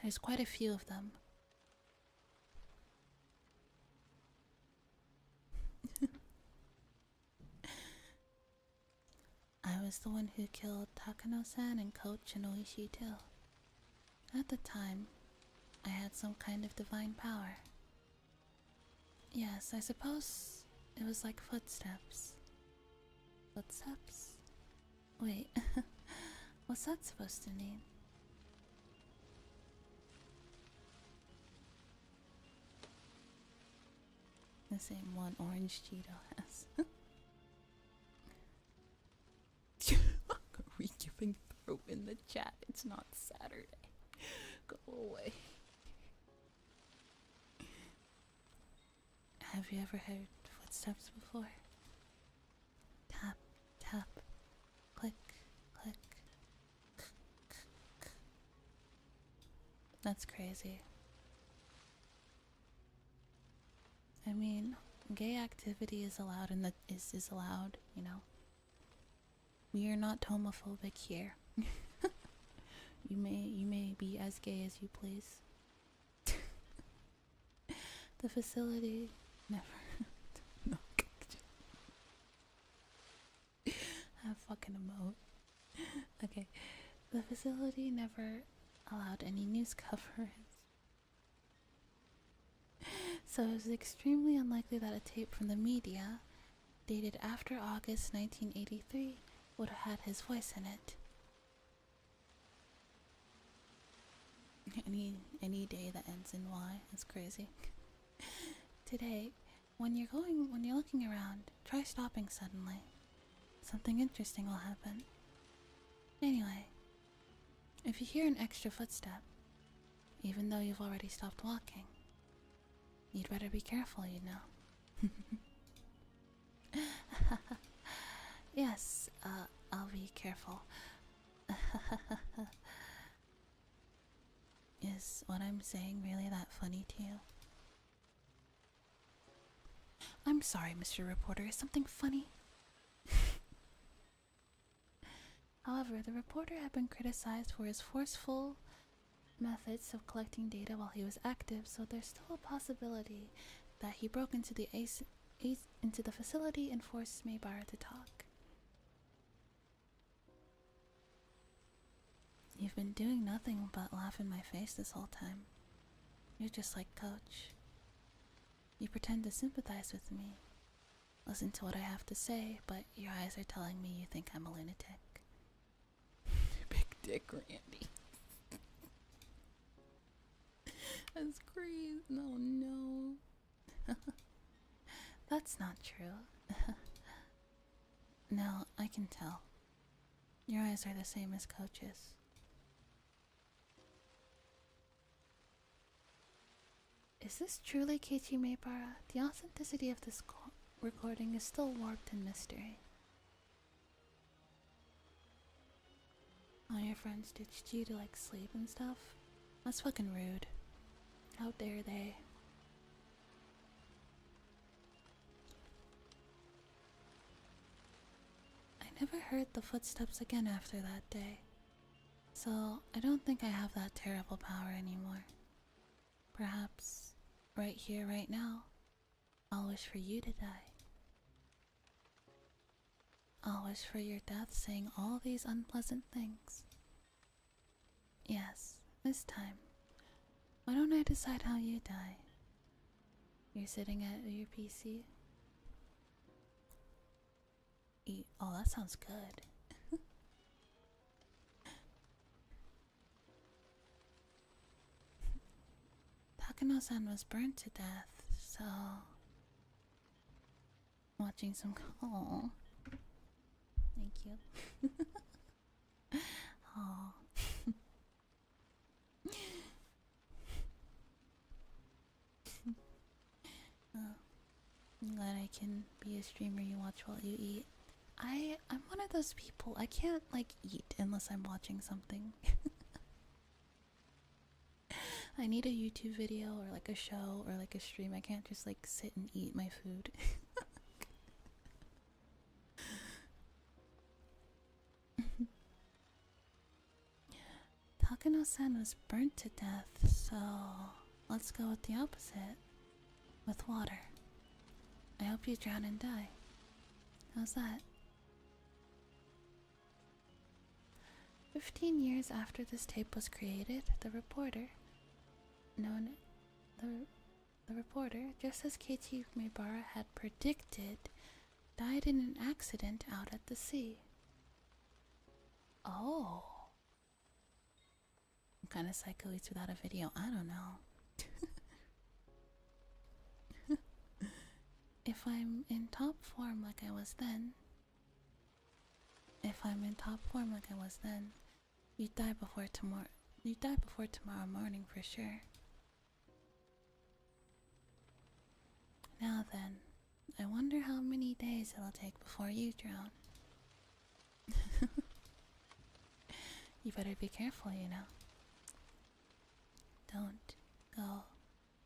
There's quite a few of them. I was the one who killed Takano-san and Coach and Oishi too. At the time, I had some kind of divine power. Yes, I suppose it was like footsteps. Footsteps? Wait, what's that supposed to mean? The same one Orange Cheeto has. Are we giving throat in the chat? It's not Saturday. Go away. Have you ever heard footsteps before? Tap, tap, click, click. That's crazy. I mean, gay activity is allowed and is allowed, you know. We are not homophobic here. You may be as gay as you please. The facility never no have fucking emote. Okay. The facility never allowed any news coverage. So it was extremely unlikely that a tape from the media, dated after August 1983, would have had his voice in it. Any day that ends in Y is crazy. Today, when you're looking around, try stopping suddenly. Something interesting will happen. Anyway, if you hear an extra footstep, even though you've already stopped walking, you'd better be careful, you know. Yes, I'll be careful. Is what I'm saying really that funny to you? I'm sorry, Mr. Reporter, is something funny? However, the reporter had been criticized for his forceful methods of collecting data while he was active, so there's still a possibility that he broke into the facility and forced Maebara to talk. You've been doing nothing but laugh in my face this whole time. You're just like Coach. You pretend to sympathize with me, listen to what I have to say, but your eyes are telling me you think I'm a lunatic. Big dick, Randy. That's crazy. No. That's not true. No, I can tell. Your eyes are the same as Coach's. Is this truly Keiichi Maebara? The authenticity of this recording is still warped in mystery. All your friends ditched you to like sleep and stuff? That's fucking rude. How dare they? I never heard the footsteps again after that day. So I don't think I have that terrible power anymore. Perhaps right here, right now, I'll wish for you to die. I'll wish for your death, saying all these unpleasant things. Yes, this time. Why don't I decide how you die? You're sitting at your PC? Oh, that sounds good. Takano-san was burnt to death, so... Watching some... Oh. Thank you. Oh. I'm glad I can be a streamer you watch while you eat. I'm one of those people. I can't like eat unless I'm watching something. I need a YouTube video or like a show or like a stream. I can't just like sit and eat my food. Takano-san was burnt to death, so let's go with the opposite. With water. I hope you drown and die. How's that? 15 years after this tape was created, the reporter, just as Keiichi Maebara had predicted, died in an accident out at the sea. Oh. I'm kind of psycho eats without a video. I don't know. If I'm in top form like I was then, you'd die before tomorrow. You'd die before tomorrow morning for sure. Now then, I wonder how many days it'll take before you drown. You better be careful, you know. Don't go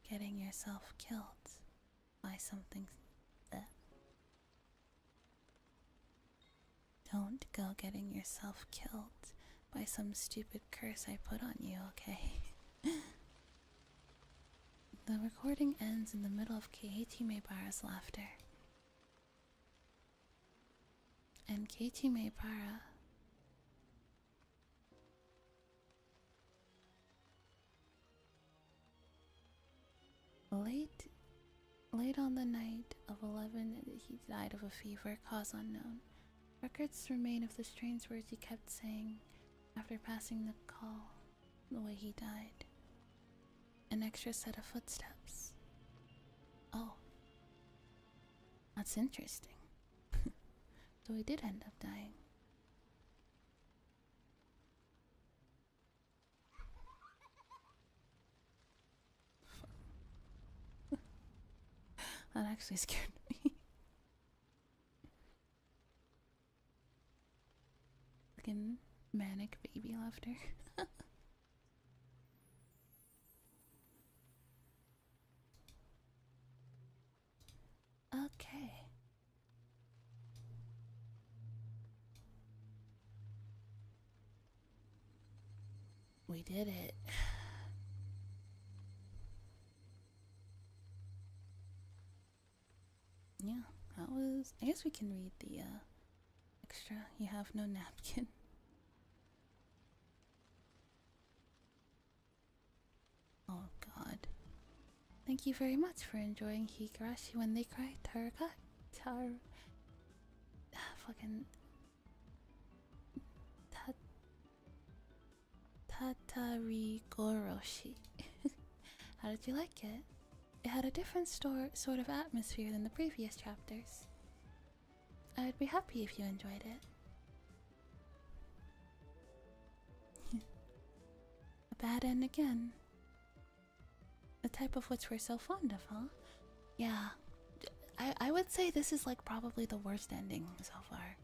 getting yourself killed by something. Don't go getting yourself killed by some stupid curse I put on you, okay? The recording ends in the middle of Keiichi Maebara's laughter. And Keiichi Maebara late on the night of 11, he died of a fever, cause unknown. Records remain of the strange words he kept saying after passing the call, the way he died. An extra set of footsteps. Oh. That's interesting. So he did end up dying. That actually scared me. Fucking manic baby laughter. Okay. We did it. Yeah, that was... I guess we can read the extra. You have no napkin. Oh god. Thank you very much for enjoying Higurashi when they cry. Fucking... Tatarigoroshi. How did you like it? It had a different sort of atmosphere than the previous chapters. I'd be happy if you enjoyed it. A bad end again. The type of which we're so fond of, huh? Yeah. I would say this is like probably the worst ending so far.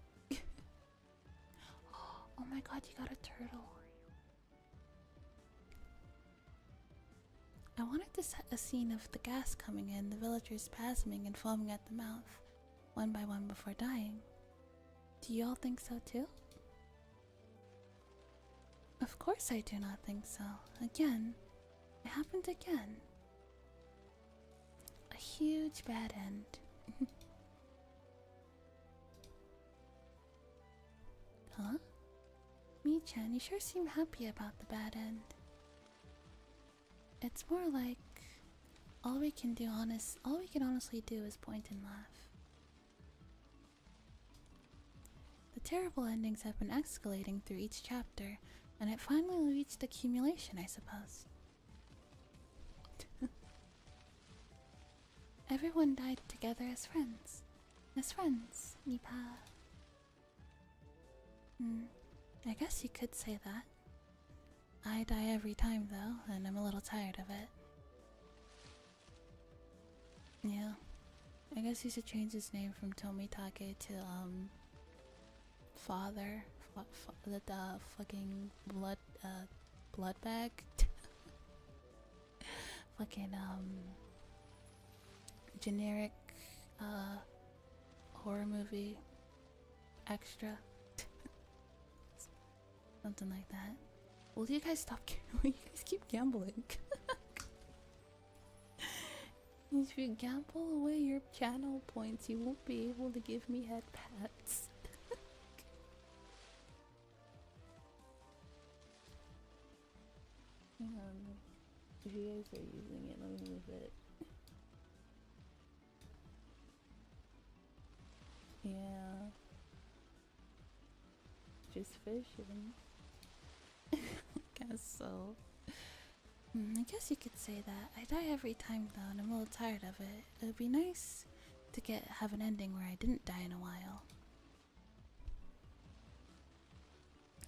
Oh my god, you got a turtle. I wanted to set a scene of the gas coming in, the villagers spasming and foaming at the mouth, one by one before dying. Do you all think so too? Of course I do not think so. Again. It happened again. A huge bad end. Huh? Mi-chan, you sure seem happy about the bad end. It's more like all we can honestly do is point and laugh. The terrible endings have been escalating through each chapter, and it finally reached accumulation, I suppose. Everyone died together as friends. As friends, Nipa. I guess you could say that. I die every time though, and I'm a little tired of it. Yeah. I guess he should change his name from Tomitake to, Father. The fucking blood bag. Fucking, generic, horror movie extra. Something like that. Will you guys stop? Will you guys keep gambling? If you gamble away your channel points, you won't be able to give me head pats. If you guys are using it, let me move it. Yeah. Just fishing. Guess so. I guess you could say that. I die every time though, and I'm a little tired of it. It would be nice to have an ending where I didn't die in a while.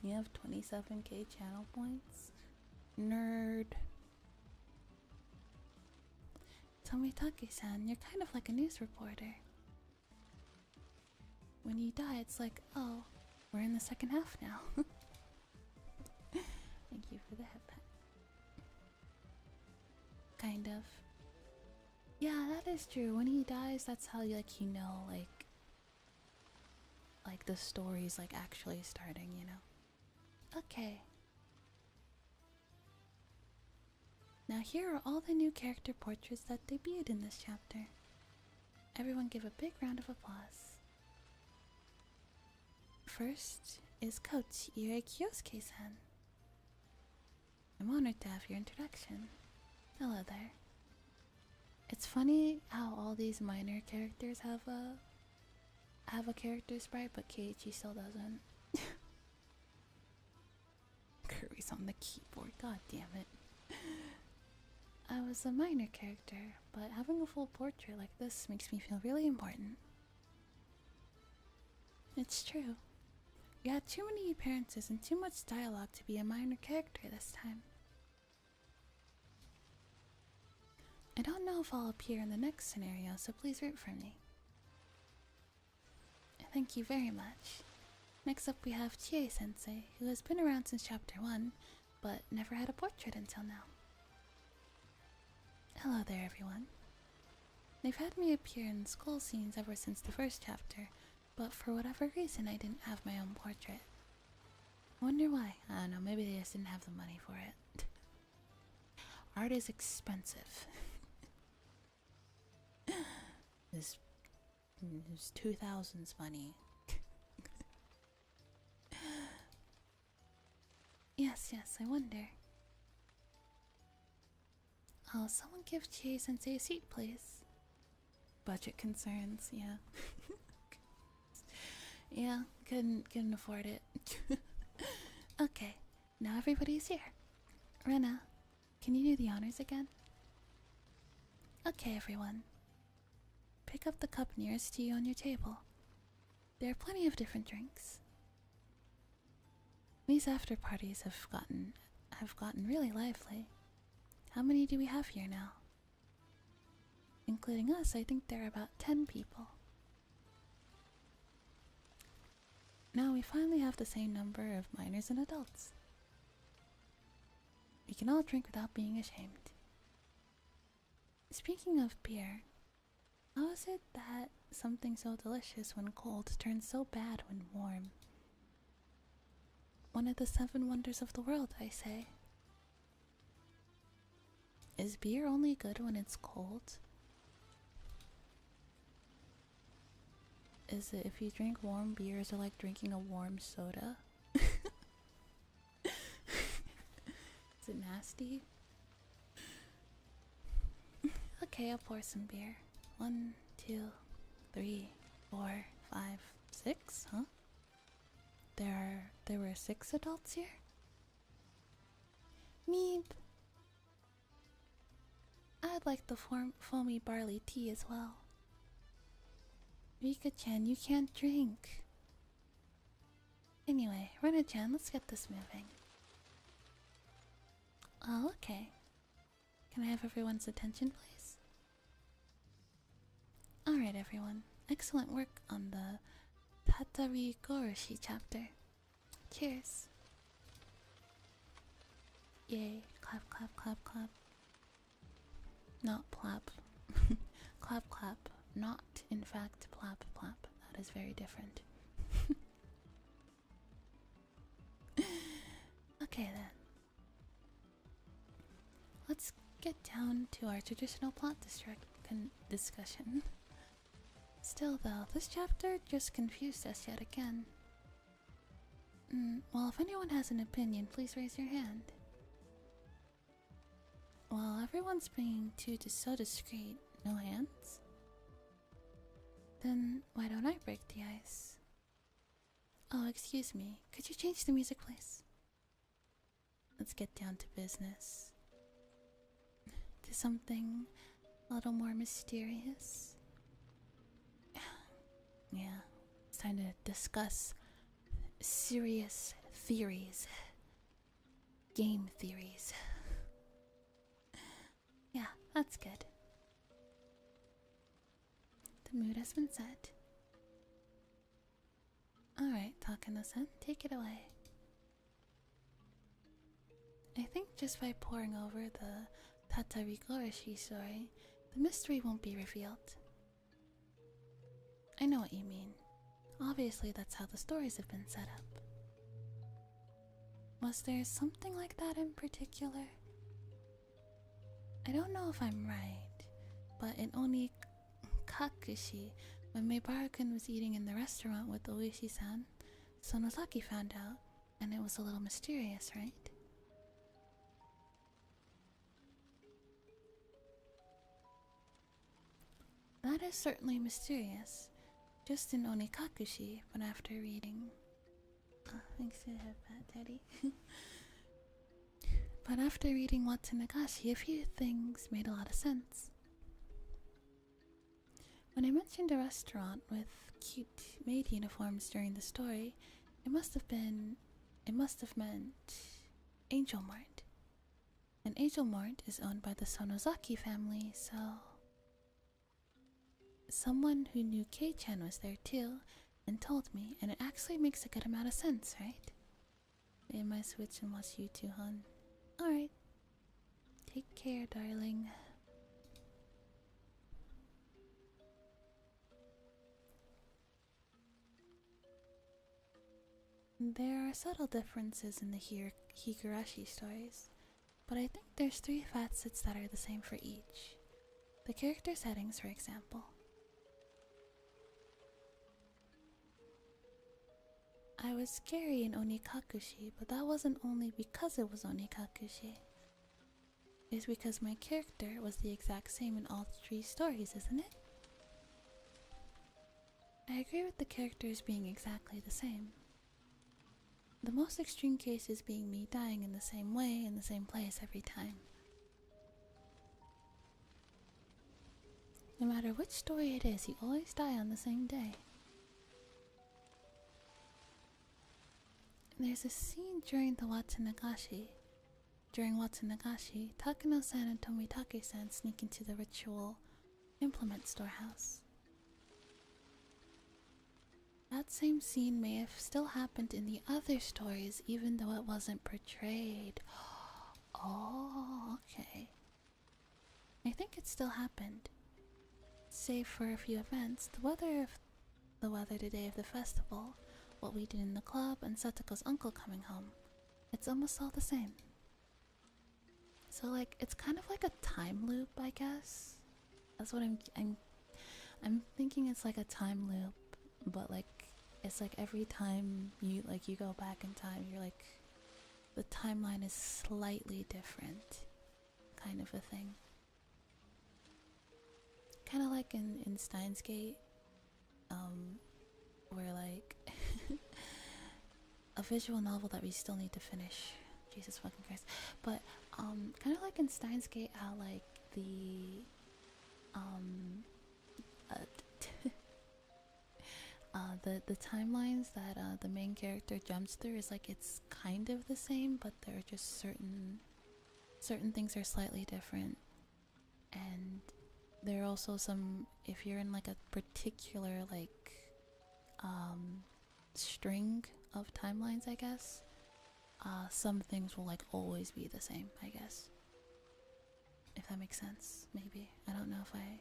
You have 27k channel points? Nerd. Tomitake-san, you're kind of like a news reporter. When you die, it's like, oh, we're in the second half now. Thank you for the head pat. Kind of. Yeah, that is true. When he dies, that's how you know, like the story's like actually starting, you know. Okay. Now here are all the new character portraits that debuted in this chapter. Everyone give a big round of applause. First is Coach Ire Kyosuke-san. I'm honored to have your introduction. Hello there. It's funny how all these minor characters have a character sprite, but Keiichi still doesn't. Kirby's on the keyboard, god damn it. I was a minor character, but having a full portrait like this makes me feel really important. It's true. You had too many appearances and too much dialogue to be a minor character this time. I don't know if I'll appear in the next scenario, so please root for me. Thank you very much. Next up we have Chie-sensei, who has been around since chapter 1, but never had a portrait until now. Hello there, everyone. They've had me appear in school scenes ever since the first chapter, but for whatever reason I didn't have my own portrait. I wonder why. I don't know, maybe they just didn't have the money for it. Art is expensive. This 2000s money. Yes, I wonder. Oh, someone give Chie-sensei a seat, please. Budget concerns, yeah. Yeah, couldn't afford it. Okay, now everybody's here. Rena, can you do the honors again? Okay, everyone. Pick up the cup nearest to you on your table. There are plenty of different drinks. These after parties have gotten really lively. How many do we have here now? Including us, I think there are about 10 people. Now we finally have the same number of minors and adults. We can all drink without being ashamed. Speaking of beer, how is it that something so delicious when cold turns so bad when warm? One of the 7 wonders of the world, I say. Is beer only good when it's cold? Is it if you drink warm beers or like drinking a warm soda? Is it nasty? Okay, I'll pour some beer. 1, 2, 3, 4, 5, 6, huh? There were 6 adults here? Meep! I'd like the foamy barley tea as well. Rika-chan, you can't drink. Anyway, Rena-chan, let's get this moving. Oh, okay. Can I have everyone's attention, please? Alright, everyone. Excellent work on the Higurashi chapter. Cheers. Yay. Clap, clap, clap, clap. Not plap. Clap, clap. Not, in fact, plap, plap. That is very different. Okay, then. Let's get down to our traditional plot discussion. Still, though, this chapter just confused us yet again. Well, if anyone has an opinion, please raise your hand. Well, everyone's being so discreet. No hands? Then why don't I break the ice? Oh, excuse me. Could you change the music, please? Let's get down to business. To something a little more mysterious. Yeah, it's time to discuss serious theories. Game theories. Yeah, that's good. The mood has been set. Alright, Takano-san, take it away. I think just by poring over the Higurashi story, the mystery won't be revealed. I know what you mean. Obviously, that's how the stories have been set up. Was there something like that in particular? I don't know if I'm right, but in Nukkunuku, when Meibara-kun was eating in the restaurant with Oishi-san, Sonozaki found out, and it was a little mysterious, right? That is certainly mysterious. Just in Onikakushi, but after reading... Oh, thanks for the headband, Teddy. But after reading Watsunagashi, a few things made a lot of sense. When I mentioned a restaurant with cute maid uniforms during the story, it must have meant Angel Mart. And Angel Mart is owned by the Sonozaki family, so... Someone who knew Kei-chan was there too, and told me, and it actually makes a good amount of sense, right? May I switch and watch you too, hon? Alright. Take care, darling. There are subtle differences in the Higurashi stories, but I think there's 3 facets that are the same for each. The character settings, for example. I was scary in Onikakushi, but that wasn't only because it was Onikakushi. It's because my character was the exact same in all 3 stories, isn't it? I agree with the characters being exactly the same. The most extreme case is being me dying in the same way, in the same place every time. No matter which story it is, you always die on the same day. there's a scene during Watsunagashi, Takano-san and Tomitake-san sneak into the ritual implement storehouse. That same scene may have still happened in the other stories, even though it wasn't portrayed. Oh, okay. I think it still happened. Save for a few events, the weather the day of the festival, what we did in the club, and Satoko's uncle coming home. It's almost all the same. So like, it's kind of like a time loop, I guess. That's what I'm thinking. It's like a time loop, but like it's like every time you go back in time, you're like the timeline is slightly different, kind of a thing. Kind of like in Steins Gate, where like a visual novel that we still need to finish. Jesus fucking Christ. But kind of like in Steins Gate, how like the the timelines that the main character jumps through is like it's kind of the same, but there are just certain things are slightly different, and there are also some, if you're in like a particular like string of timelines, I guess, some things will like always be the same, I guess, if that makes sense. Maybe I don't know if I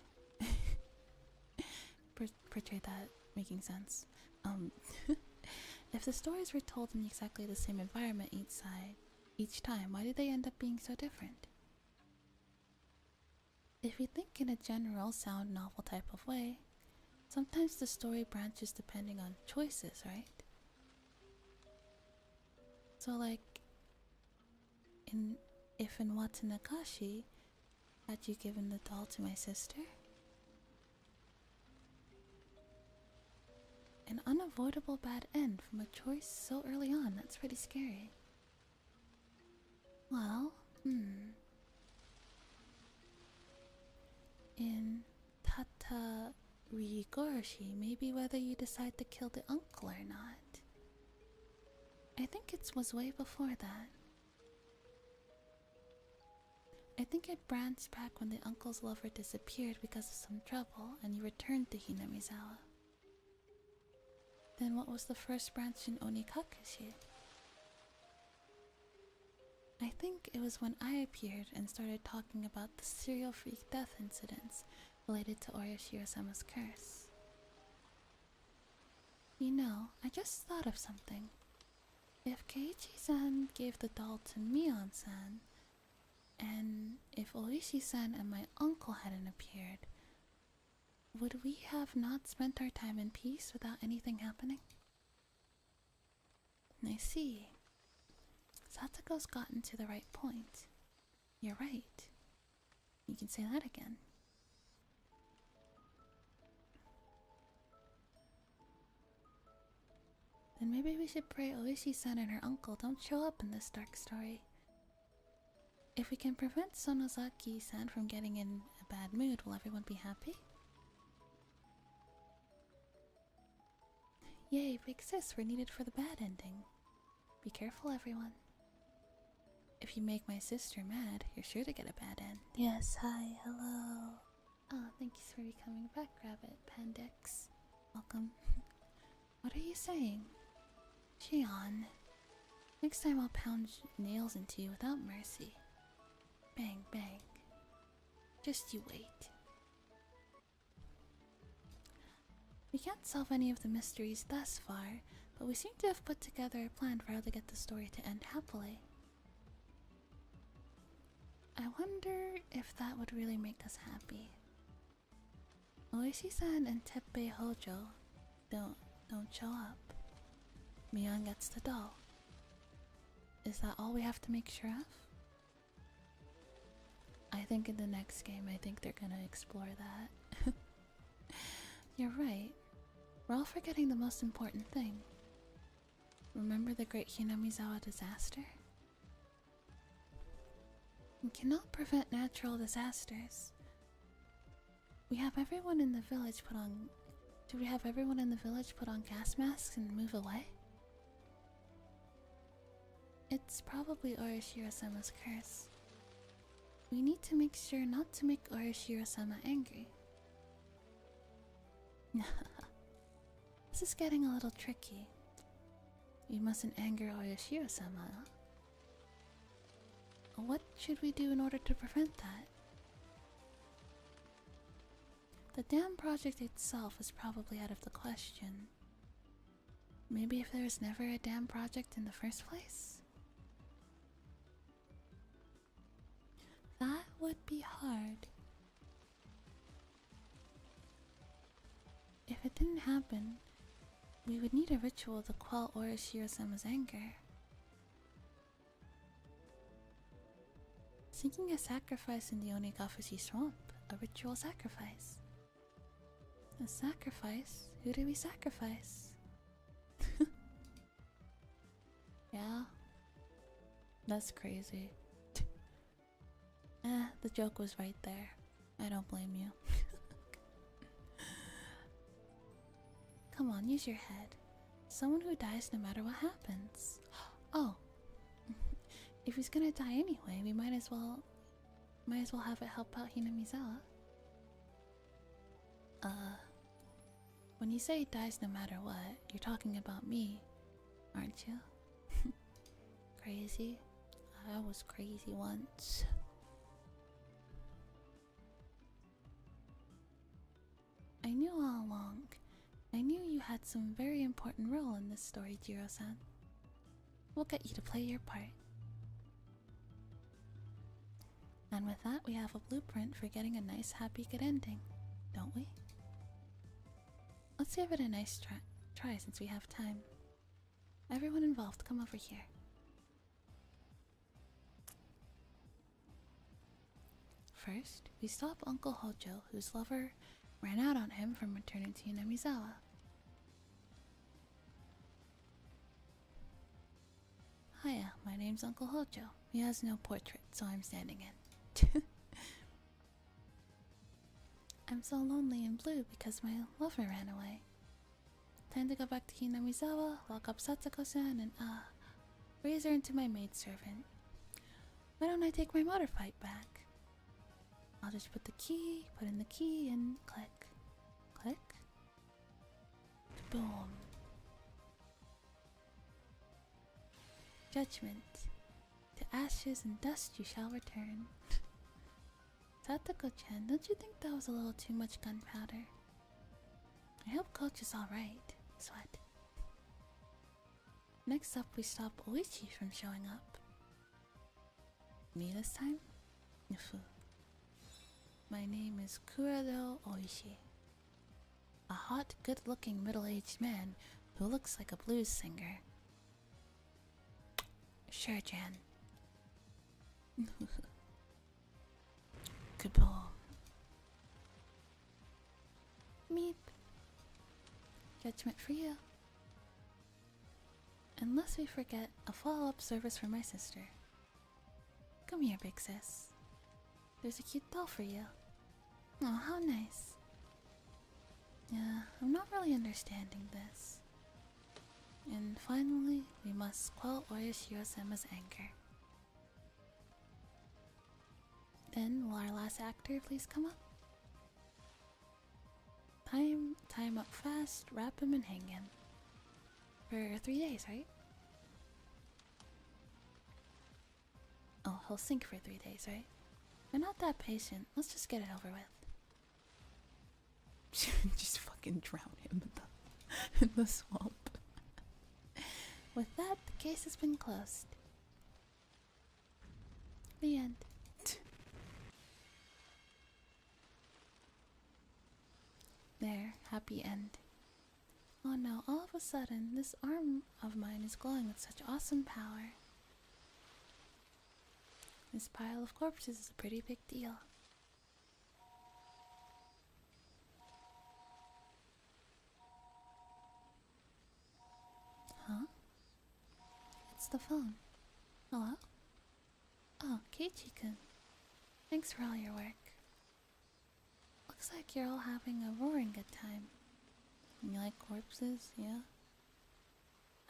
portrayed that making sense. If the stories were told in exactly the same environment each time, why did they end up being so different? If you think in a general sound novel type of way, sometimes the story branches depending on choices, right? So like, if in Watsunagashi, had you given the doll to my sister? An unavoidable bad end from a choice so early on, that's pretty scary. Well, in Tata Higurashi, maybe whether you decide to kill the uncle or not. I think it was way before that. I think it branched back when the uncle's lover disappeared because of some trouble and he returned to Hinamizawa. Then what was the first branch in Onikakushi? I think it was when I appeared and started talking about the serial freak death incidents related to Oyashiro-sama's curse. You know, I just thought of something. If Keiichi-san gave the doll to Mion-san, and if Oishi-san and my uncle hadn't appeared, would we have not spent our time in peace without anything happening? I see. Satoko's gotten to the right point. You're right. You can say that again. Then maybe we should pray Oishi-san and her uncle don't show up in this dark story. If we can prevent Sonozaki-san from getting in a bad mood, will everyone be happy? Yay, big sis, we're needed for the bad ending. Be careful, everyone. If you make my sister mad, you're sure to get a bad end. Yes, hi, hello. Oh, thank you for becoming back, Rabbit Pandix. Welcome. What are you saying? Shion. Next time I'll pound nails into you without mercy. Bang, bang. Just you wait. We can't solve any of the mysteries thus far, but we seem to have put together a plan for how to get the story to end happily. I wonder if that would really make us happy. Oishi-san and Teppei Hojo don't show up. Mion gets the doll. Is that all we have to make sure of? I think in the next game, I think they're gonna explore that. You're right. We're all forgetting the most important thing. Remember the Great Hinamizawa disaster? We cannot prevent natural disasters. We have everyone in the village put on... Should we have everyone in the village put on gas masks and move away? It's probably Orishiro-sama's curse. We need to make sure not to make Orishiro-sama angry. This is getting a little tricky. We mustn't anger Orishiro-sama. What should we do in order to prevent that? The dam project itself is probably out of the question. Maybe if there was never a dam project in the first place? That would be hard. If it didn't happen, we would need a ritual to quell Orishiro-sama's anger. Seeking a sacrifice in the Onigafushi swamp, a ritual sacrifice. A sacrifice? Who do we sacrifice? Yeah, that's crazy. The joke was right there. I don't blame you. Come on, use your head. Someone who dies no matter what happens. Oh, if he's gonna die anyway, we might as well have it help out Hinamizawa. When you say he dies no matter what, you're talking about me, aren't you? Crazy? I was crazy once. I knew all along. I knew you had some very important role in this story, Jiro-san. We'll get you to play your part. And with that, we have a blueprint for getting a nice, happy, good ending, don't we? Let's give it a nice try since we have time. Everyone involved, come over here. First, we stop Uncle Hojo, whose lover ran out on him from returning to Hinamizawa. Hiya, my name's Uncle Hojo. He has no portrait, so I'm standing in. I'm so lonely and blue because my lover ran away. Time to go back to Hinamizawa, lock up Satsuko-san, and raise her into my maidservant. Why don't I take my motorbike back? I'll just put in the key, and click. Click. Boom. Judgment. To ashes and dust you shall return. Satoko-chan, don't you think that was a little too much gunpowder? I hope Coach is alright. Sweat. Next up, we stop Oichi from showing up. Me this time? Nufu. My name is Kurado Oishi. A hot, good-looking middle-aged man who looks like a blues singer. Sure, Jan. Kaboom. Meep. Judgment for you. Unless we forget a follow-up service for my sister. Come here, big sis. There's a cute doll for you. Oh, how nice. Yeah, I'm not really understanding this. And finally, we must quell Orishiro-sama's anger. Then, will our last actor please come up? Tie him up fast, wrap him and hang him. For 3 days, right? Oh, he'll sink for 3 days, right? We're not that patient. Let's just get it over with. Just fucking drown him in the swamp. With that, the case has been closed. The end. There, happy end. Oh no, all of a sudden, this arm of mine is glowing with such awesome power. This pile of corpses is a pretty big deal. Huh? It's the phone. Hello? Oh, Keiichi-kun. Thanks for all your work. Looks like you're all having a roaring good time. You like corpses, yeah?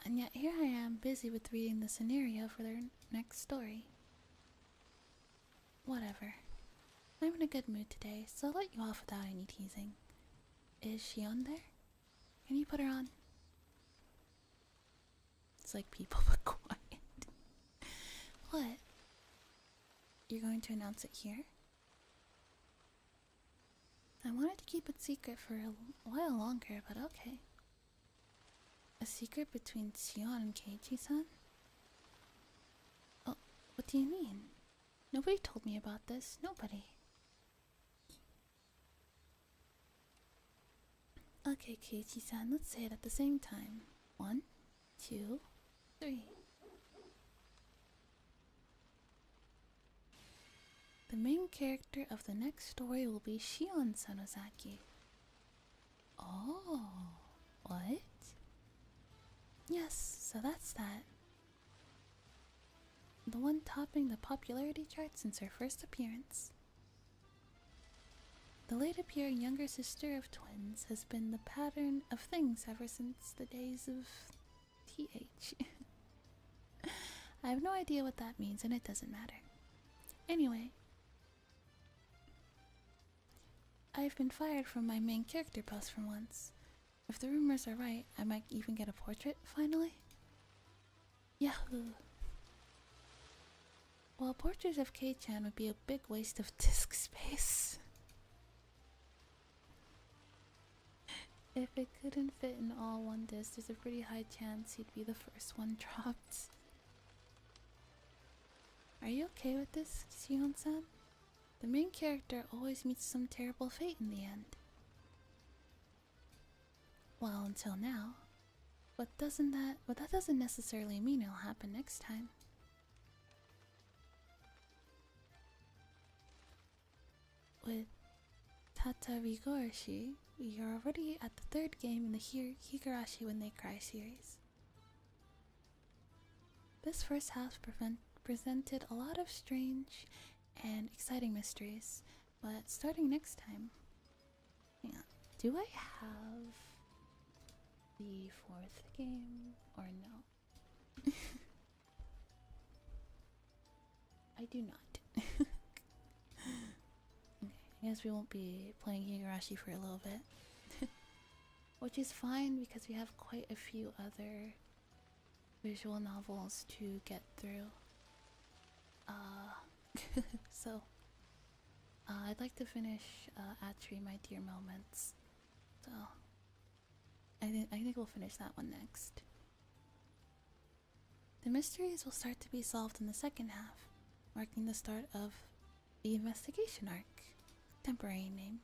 And yet here I am, busy with reading the scenario for their next story. Whatever. I'm in a good mood today, so I'll let you off without any teasing. Is she on there? Can you put her on? It's like people but quiet. What? You're going to announce it here? I wanted to keep it secret for a while longer, but okay. A secret between Sion and Keiichi-san? Oh, what do you mean? Nobody told me about this. Nobody. Okay, Keiichi-san, let's say it at the same time. 1, 2, 3. The main character of the next story will be Shion Sanozaki. Oh, what? Yes, so that's that. The one topping the popularity chart since her first appearance. The late appearing younger sister of twins has been the pattern of things ever since the days of TH. I have no idea what that means and it doesn't matter. Anyway, I've been fired from my main character post for once. If the rumors are right, I might even get a portrait, finally. Yahoo! Well, portraits of Kei-chan would be a big waste of disk space. If it couldn't fit in all one disc, there's a pretty high chance he'd be the first one dropped. Are you okay with this, Sion-san? The main character always meets some terrible fate in the end. Well, until now. But that doesn't necessarily mean it'll happen next time. With Higurashi, we are already at the 3rd game in the Higurashi When They Cry series. This first half presented a lot of strange and exciting mysteries, but starting next time... Hang on, do I have the 4th game or no? I do not. Okay, I guess we won't be playing Higurashi for a little bit. Which is fine because we have quite a few other visual novels to get through. So, I'd like to finish Atri, My Dear Moments. So, I think we'll finish that one next. The mysteries will start to be solved in the 2nd half, marking the start of the investigation arc. Temporary name.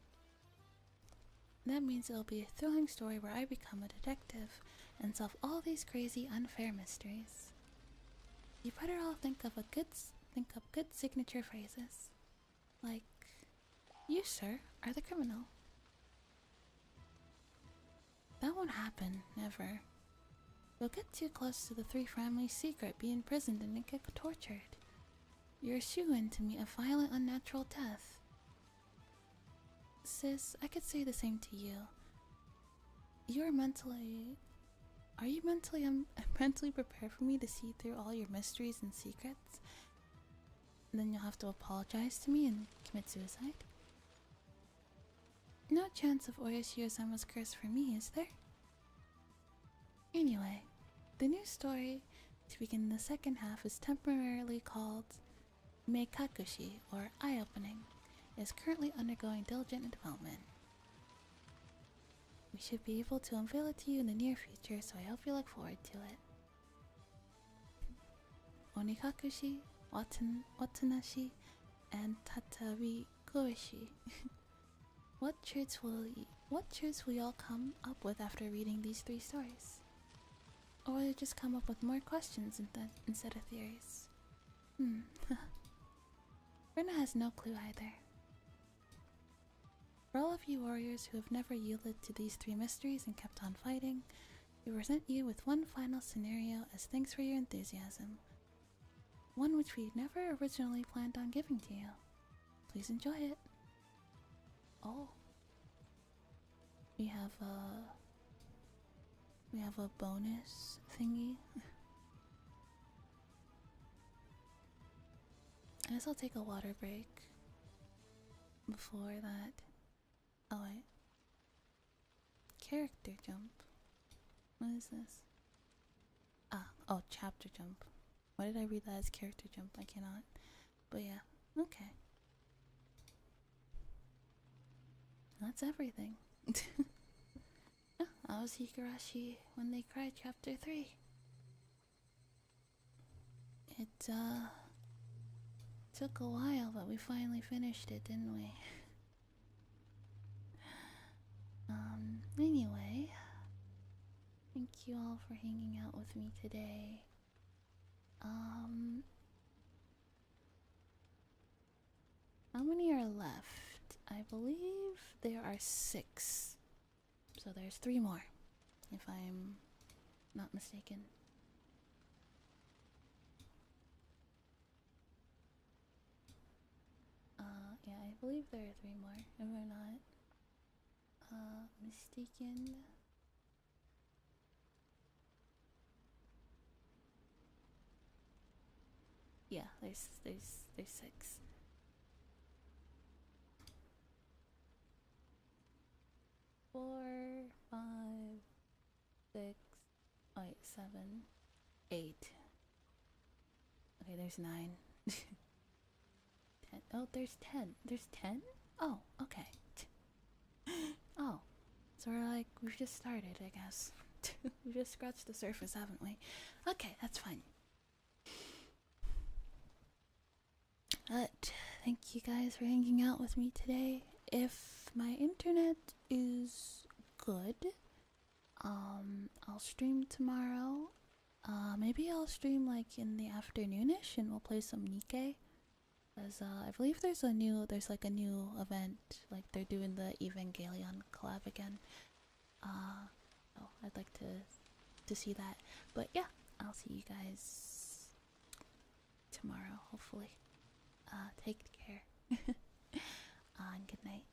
That means it'll be a thrilling story where I become a detective and solve all these crazy, unfair mysteries. You better all think up good signature phrases. Like, "You, sir, are the criminal." That won't happen, never. You'll get too close to the 3 families' secret, be imprisoned, and get tortured. You're a shoo-in to meet a violent, unnatural death. Sis, I could say the same to you. Are you mentally prepared for me to see through all your mysteries and secrets? Then you'll have to apologize to me and commit suicide? No chance of Oyashiro-sama's curse for me, is there? Anyway, the new story to begin the 2nd half is temporarily called Meikakushi, or Eye-Opening. It is currently undergoing diligent development. We should be able to unveil it to you in the near future, so I hope you look forward to it. Onikakushi, Watanashi, and Tatarikuishi. What truths will y'all come up with after reading these 3 stories? Or will you just come up with more questions instead of theories? Rena has no clue either. For all of you warriors who have never yielded to these 3 mysteries and kept on fighting, we present you with one final scenario as thanks for your enthusiasm. One which we never originally planned on giving to you. Please enjoy it. Oh. We have We have a bonus thingy. I guess I'll take a water break before that. Oh wait. Character jump. What is this? Ah, oh, chapter jump. Why did I read that as character jump? I cannot. But yeah, okay. That's everything. Yeah, that was Higurashi When They Cry Chapter 3. It took a while, but we finally finished it, didn't we? Anyway, thank you all for hanging out with me today. How many are left? I believe there are 6. So there's 3 more, if I'm not mistaken. Yeah, I believe there are 3 more, if I'm not mistaken. Yeah, there's 6. 4, 5, 6, wait, 7, 8. Okay, there's 9. 10. Oh, there's 10. There's 10? Oh, okay. Oh, so we've just started, I guess. We've just scratched the surface, haven't we? Okay, that's fine. But thank you guys for hanging out with me today. If my internet is good, I'll stream tomorrow. Maybe I'll stream like in the afternoonish and we'll play some Nikkei. Cause I believe there's a new event, like they're doing the Evangelion collab again. Oh, I'd like to see that. But yeah, I'll see you guys tomorrow, hopefully. Take care. And good night.